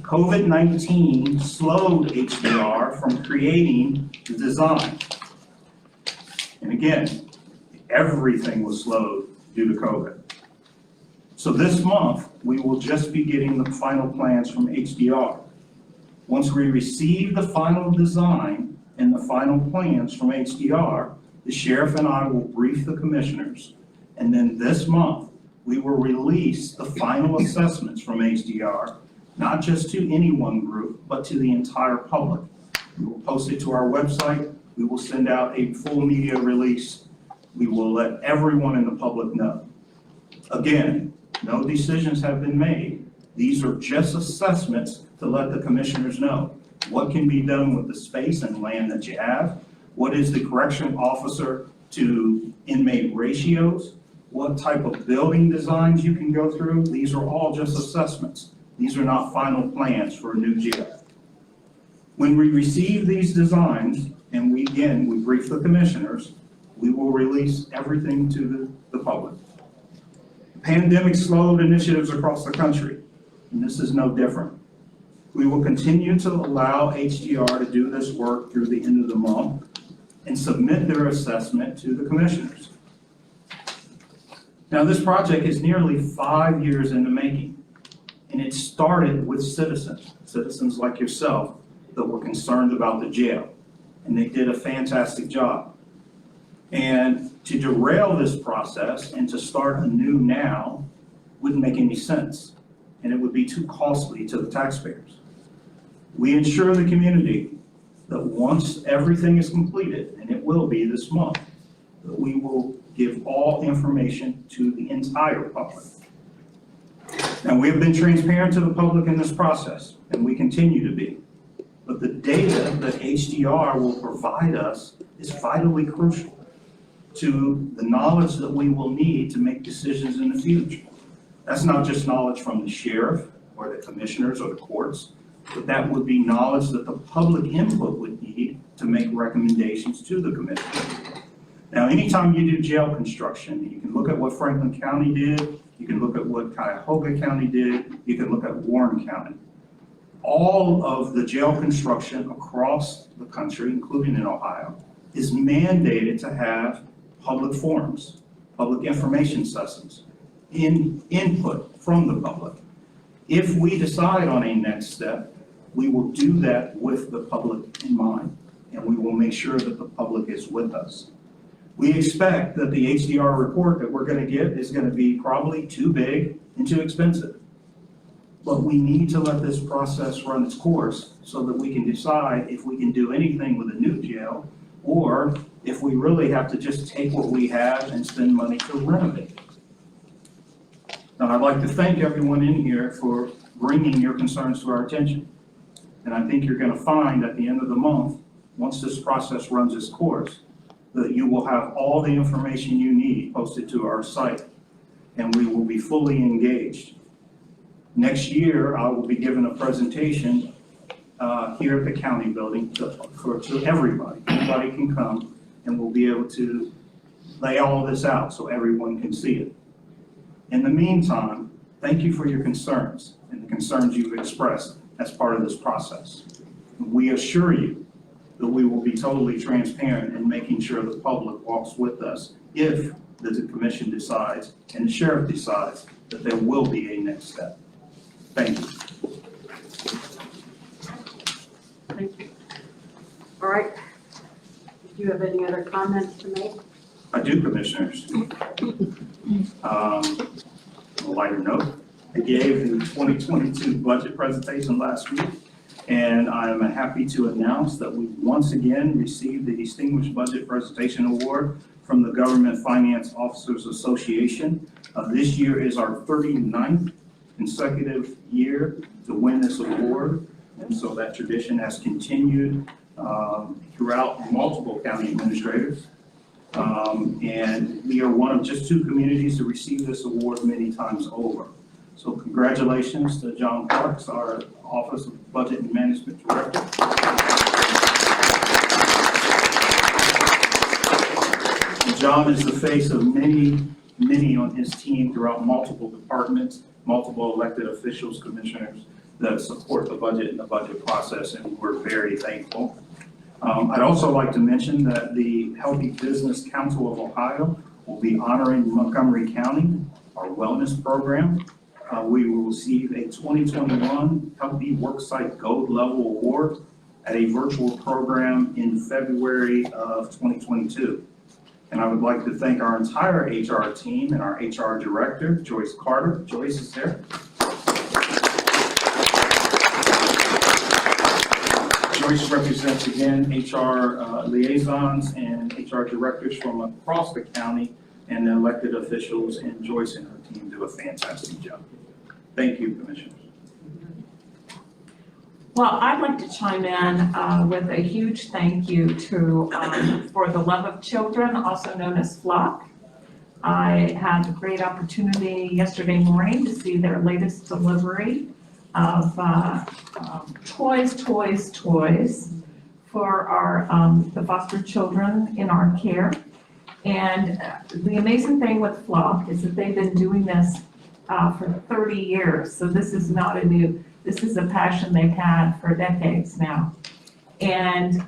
S5: COVID-19 slowed HDR from creating the design. And again, everything was slowed due to COVID. So this month, we will just be getting the final plans from HDR. Once we receive the final design and the final plans from HDR, the sheriff and I will brief the commissioners. And then this month, we will release the final assessments from HDR, not just to any one group, but to the entire public. We will post it to our website. We will send out a full media release. We will let everyone in the public know. Again, no decisions have been made. These are just assessments to let the commissioners know what can be done with the space and land that you have. What is the correction officer to inmate ratios? What type of building designs you can go through? These are all just assessments. These are not final plans for a new jail. When we receive these designs, and we brief the commissioners, we will release everything to the public. The pandemic slowed initiatives across the country, and this is no different. We will continue to allow HDR to do this work through the end of the month and submit their assessment to the commissioners. Now, this project is nearly 5 years in the making, and it started with citizens like yourself that were concerned about the jail, and they did a fantastic job. And to derail this process and to start anew now wouldn't make any sense, and it would be too costly to the taxpayers. We ensure the community that once everything is completed, and it will be this month, that we will give all information to the entire public. Now, we have been transparent to the public in this process, and we continue to be. But the data that HDR will provide us is vitally crucial to the knowledge that we will need to make decisions in the future. That's not just knowledge from the sheriff or the commissioners or the courts, but that would be knowledge that the public input would need to make recommendations to the commission. Now, anytime you do jail construction, you can look at what Franklin County did, you can look at what Cuyahoga County did, you can look at Warren County. All of the jail construction across the country, including in Ohio, is mandated to have public forums, public information sessions, input from the public. If we decide on a next step, we will do that with the public in mind, and we will make sure that the public is with us. We expect that the HDR report that we're going to get is going to be probably too big and too expensive. But we need to let this process run its course so that we can decide if we can do anything with a new jail, or if we really have to just take what we have and spend money to renovate. Now, I'd like to thank everyone in here for bringing your concerns to our attention. And I think you're going to find at the end of the month, once this process runs its course, that you will have all the information you need posted to our site, and we will be fully engaged. Next year, I will be giving a presentation here at the county building to everybody. Anybody can come, and we'll be able to lay all of this out so everyone can see it. In the meantime, thank you for your concerns and the concerns you've expressed as part of this process. We assure you that we will be totally transparent in making sure the public walks with us if the commission decides and the sheriff decides that there will be a next step. Thank you.
S1: Thank you. All right. Do you have any other comments to make?
S5: I do, commissioners. On a lighter note, I gave the 2022 budget presentation last week, and I am happy to announce that we once again received the Distinguished Budget Presentation Award from the Government Finance Officers Association. This year is our 39th consecutive year to win this award, and so that tradition has continued throughout multiple county administrators. And we are one of just 2 communities to receive this award many times over. So congratulations to John Parks, our Office of Budget and Management Director. John is the face of many on his team throughout multiple departments, multiple elected officials, commissioners that support the budget and the budget process, and we're very thankful. I'd also like to mention that the Healthy Business Council of Ohio will be honoring Montgomery County our wellness program. We will receive a 2021 Healthy Worksite Gold Level Award at a virtual program in February of 2022. And I would like to thank our entire HR team and our HR director, Joyce Carter. Joyce is there. Joyce represents again HR liaisons and HR directors from across the county and the elected officials, and Joyce and her team do a fantastic job. Thank you, Commissioners.
S3: Well, I'd like to chime in with a huge thank you to, for the Love of Children, also known as Flock. I had a great opportunity yesterday morning to see their latest delivery of toys for our the foster children in our care. And the amazing thing with Flock is that they've been doing this for 30 years. So this is not a new, this is a passion they've had for decades now. And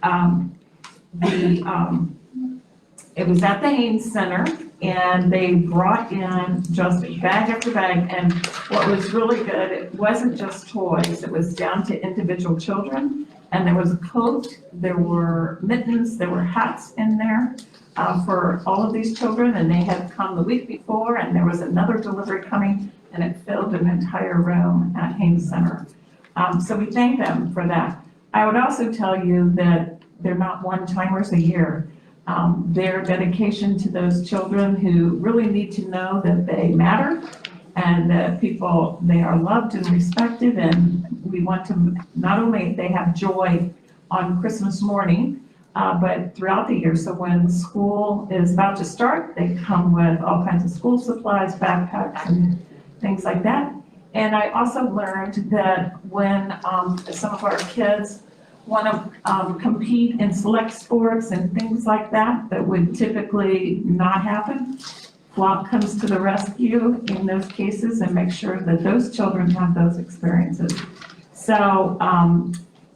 S3: it was at the Haynes Center, and they brought in just bag after bag. And what was really good, it wasn't just toys, it was down to individual children. And there was a coat, there were mittens, there were hats in there for all of these children. And they had come the week before, and there was another delivery coming, and it filled an entire room at Haynes Center. So we thank them for that. I would also tell you that they're not one-timers a year. Their dedication to those children who really need to know that they matter and that people, they are loved and respected, and we want to, not only they have joy on Christmas morning, but throughout the year. So when school is about to start, they come with all kinds of school supplies, backpacks, and things like that. And I also learned that when some of our kids want to compete in select sports and things like that, that would typically not happen, Flock comes to the rescue in those cases and makes sure that those children have those experiences. So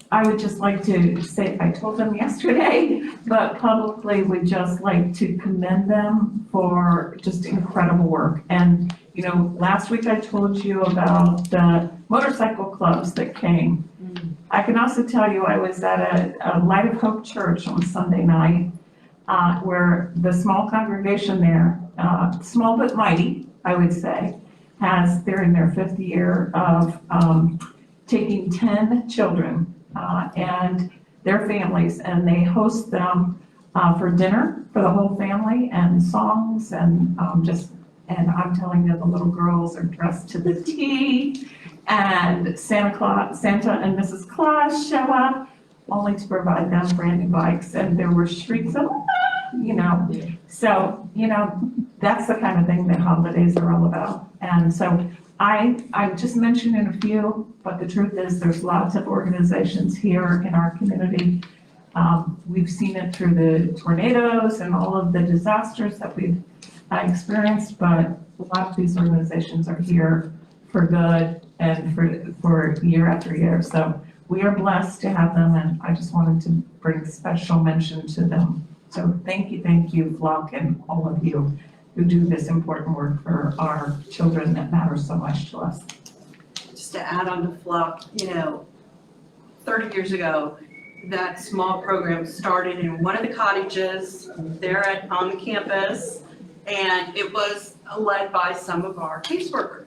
S3: I would just like to say, I told them yesterday, but publicly would just like to commend them for just incredible work. And, you know, last week I told you about the motorcycle clubs that came. I can also tell you I was at a Light of Hope church on Sunday night where the small congregation there, small but mighty, I would say, they're in their 5th year of taking 10 children and their families, and they host them for dinner for the whole family and songs and and I'm telling you, the little girls are dressed to the T, and Santa and Mrs. Claus show up only to provide them brand new bikes, and there were shrieks of, you know. So, you know, that's the kind of thing that holidays are all about. And so I just mentioned a few, but the truth is there's lots of organizations here in our community. We've seen it through the tornadoes and all of the disasters that we've experienced, but a lot of these organizations are here for good and for year after year. So we are blessed to have them, and I just wanted to bring special mention to them. So thank you, Flock, and all of you who do this important work for our children that matters so much to us.
S2: Just to add on to Flock, you know, 30 years ago, that small program started in one of the cottages there on the campus, and it was led by some of our caseworkers.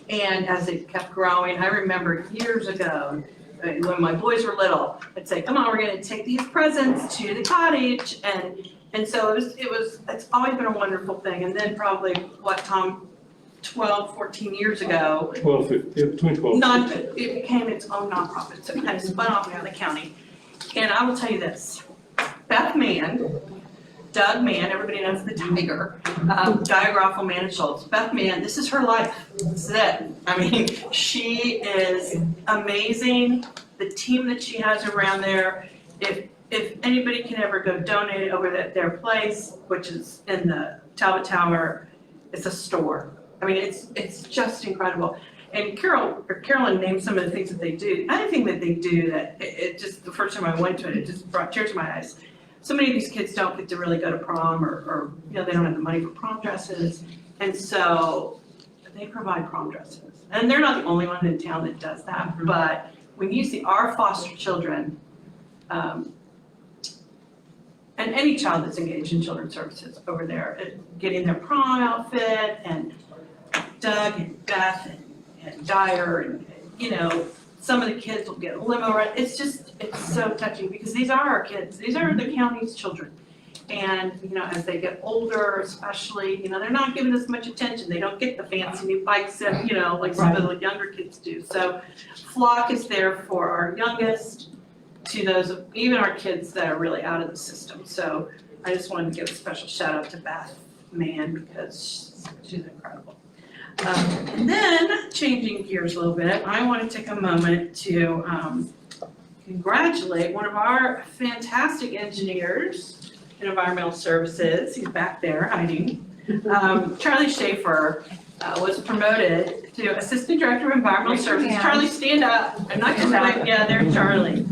S2: And as it kept growing, I remember years ago, when my boys were little, I'd say, come on, we're gonna take these presents to the cottage. And so it's always been a wonderful thing. And then probably, what, Tom, 12, 14 years ago,
S9: 12, between 12.
S2: it became its own nonprofit, so it kind of spun off from the county. And I will tell you this, Beth Mann, Doug Mann, everybody knows the Tiger, Diagraphal Mann and Schultz. Beth Mann, this is her life. This is it. I mean, she is amazing. The team that she has around there, if anybody can ever go donate over at their place, which is in the Talbot Tower, it's a store. I mean, it's just incredible. And Carolyn named some of the things that they do. Another thing that they do that it just, the first time I went to it, it just brought tears to my eyes. So many of these kids don't get to really go to prom or you know, they don't have the money for prom dresses. And so they provide prom dresses. And they're not the only one in town that does that, but when you see our foster children, and any child that's engaged in children's services over there, getting their prom outfit, and Doug and Beth and Dyer, and, you know, some of the kids will get a limo ride. It's so touching, because these are our kids. These are the county's children. And, you know, as they get older, especially, you know, they're not given as much attention. They don't get the fancy new bikes and, you know, like some of the younger kids do. So Flock is there for our youngest, to those, even our kids that are really out of the system. So I just wanted to give a special shout out to Beth Mann, because she's incredible. And then, changing gears a little bit, I want to take a moment to congratulate one of our fantastic engineers in environmental services. He's back there hiding. Charlie Schaefer was promoted to Assistant Director of Environmental Services. Charlie, stand up. I'm not just like, yeah, there's Charlie.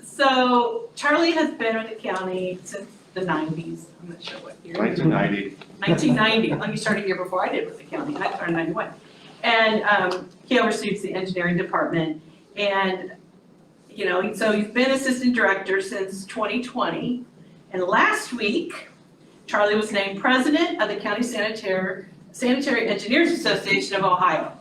S2: So Charlie has been with the county since the 90s. I'm not sure what year.
S7: 1990.
S2: 1990. Oh, you started a year before I did with the county. I started in 91. And he oversees the engineering department. And, you know, so he's been assistant director since 2020. And last week, Charlie was named president of the County Sanitary Engineers Association of Ohio.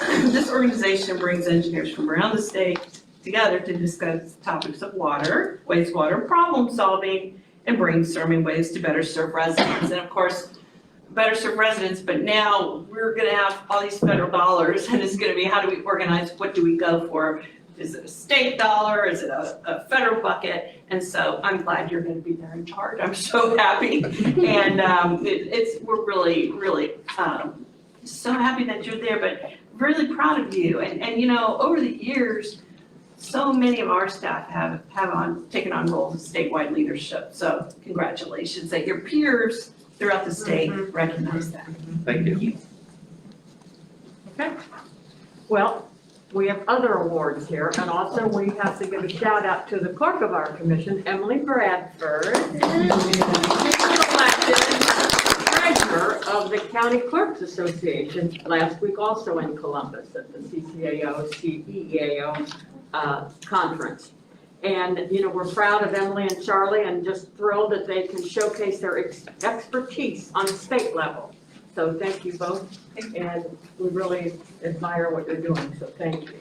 S2: And this organization brings engineers from around the state together to discuss topics of water, wastewater, problem solving, and brainstorming ways to better serve residents. And of course, better serve residents, but now we're gonna have all these federal dollars, and it's gonna be, how do we organize, what do we go for? Is it a state dollar, is it a federal bucket? And so I'm glad you're gonna be there in charge. I'm so happy. And we're really, really so happy that you're there, but really proud of you. And you know, over the years, so many of our staff have taken on roles of statewide leadership. So congratulations that your peers throughout the state recognize that.
S7: Thank you.
S1: Okay. Well, we have other awards here, and also we have to give a shout out to the clerk of our commission, Emily Bradford, who is elected treasurer of the County Clerks Association last week, also in Columbus at the CCAO, conference. And, you know, we're proud of Emily and Charlie, and just thrilled that they can showcase their expertise on the state level. So thank you both, and we really admire what you're doing, so thank you.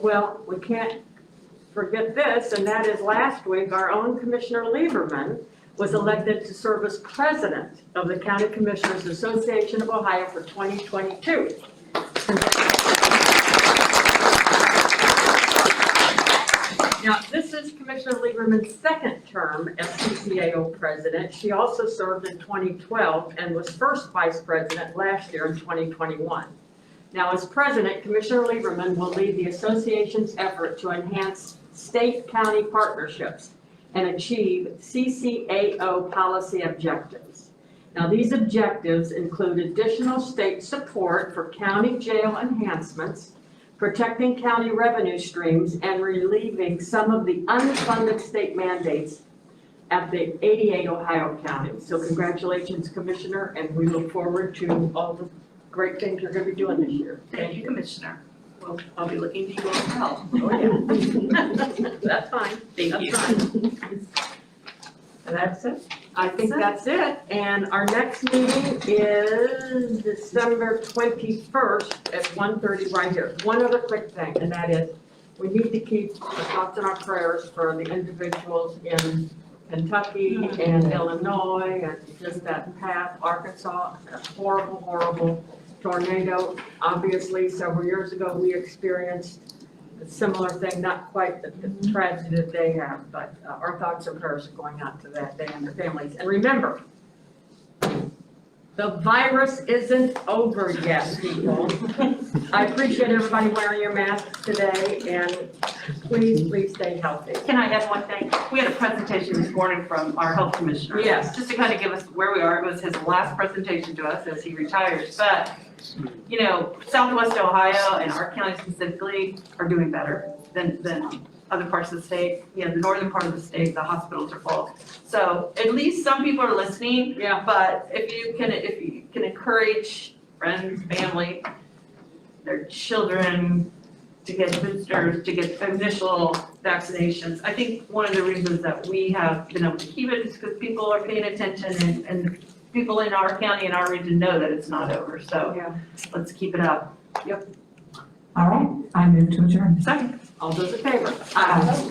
S1: Well, we can't forget this, and that is last week, our own Commissioner Lieberman was elected to serve as president of the County Commissioners Association of Ohio for 2022. Now, this is Commissioner Lieberman's second term as CCAO president. She also served in 2012 and was first vice president last year in 2021. Now, as president, Commissioner Lieberman will lead the association's effort to enhance state-county partnerships and achieve CCAO policy objectives. Now, these objectives include additional state support for county jail enhancements, protecting county revenue streams, and relieving some of the unfunded state mandates at the 88 Ohio counties. So congratulations, Commissioner, and we look forward to all the great things you're going to be doing this year.
S2: Thank you, Commissioner. Well, I'll be looking to you as well.
S1: Oh, yeah. That's fine.
S2: Thank you.
S1: That's fine. And that's it. I think that's it. And our next meeting is December 21st at 1:30 right here. One other quick thing, and that is, we need to keep our thoughts and our prayers for the individuals in Kentucky and Illinois and just that path, Arkansas, a horrible, horrible tornado. Obviously, several years ago, we experienced a similar thing, not quite the tragedy that they have, but our thoughts and prayers are going out to that day and their families. And remember, the virus isn't over yet, people. I appreciate everybody wearing your masks today, and please stay healthy.
S2: Can I add one thing? We had a presentation this morning from our health commissioner.
S1: Yes.
S2: Just to kind of give us where we are. It was his last presentation to us as he retires, but you know, Southwest Ohio and our county specifically are doing better than other parts of the state. You know, the northern part of the state, the hospitals are full. So at least some people are listening.
S1: Yeah.
S2: But if you can encourage friends, family, their children to get boosters, to get initial vaccinations. I think one of the reasons that we have been able to keep it is because people are paying attention and people in our county and our region know that it's not over. So
S1: Yeah.
S2: let's keep it up.
S3: All right, I move to adjourn.
S2: Second.
S1: All those in favor?
S2: Aye.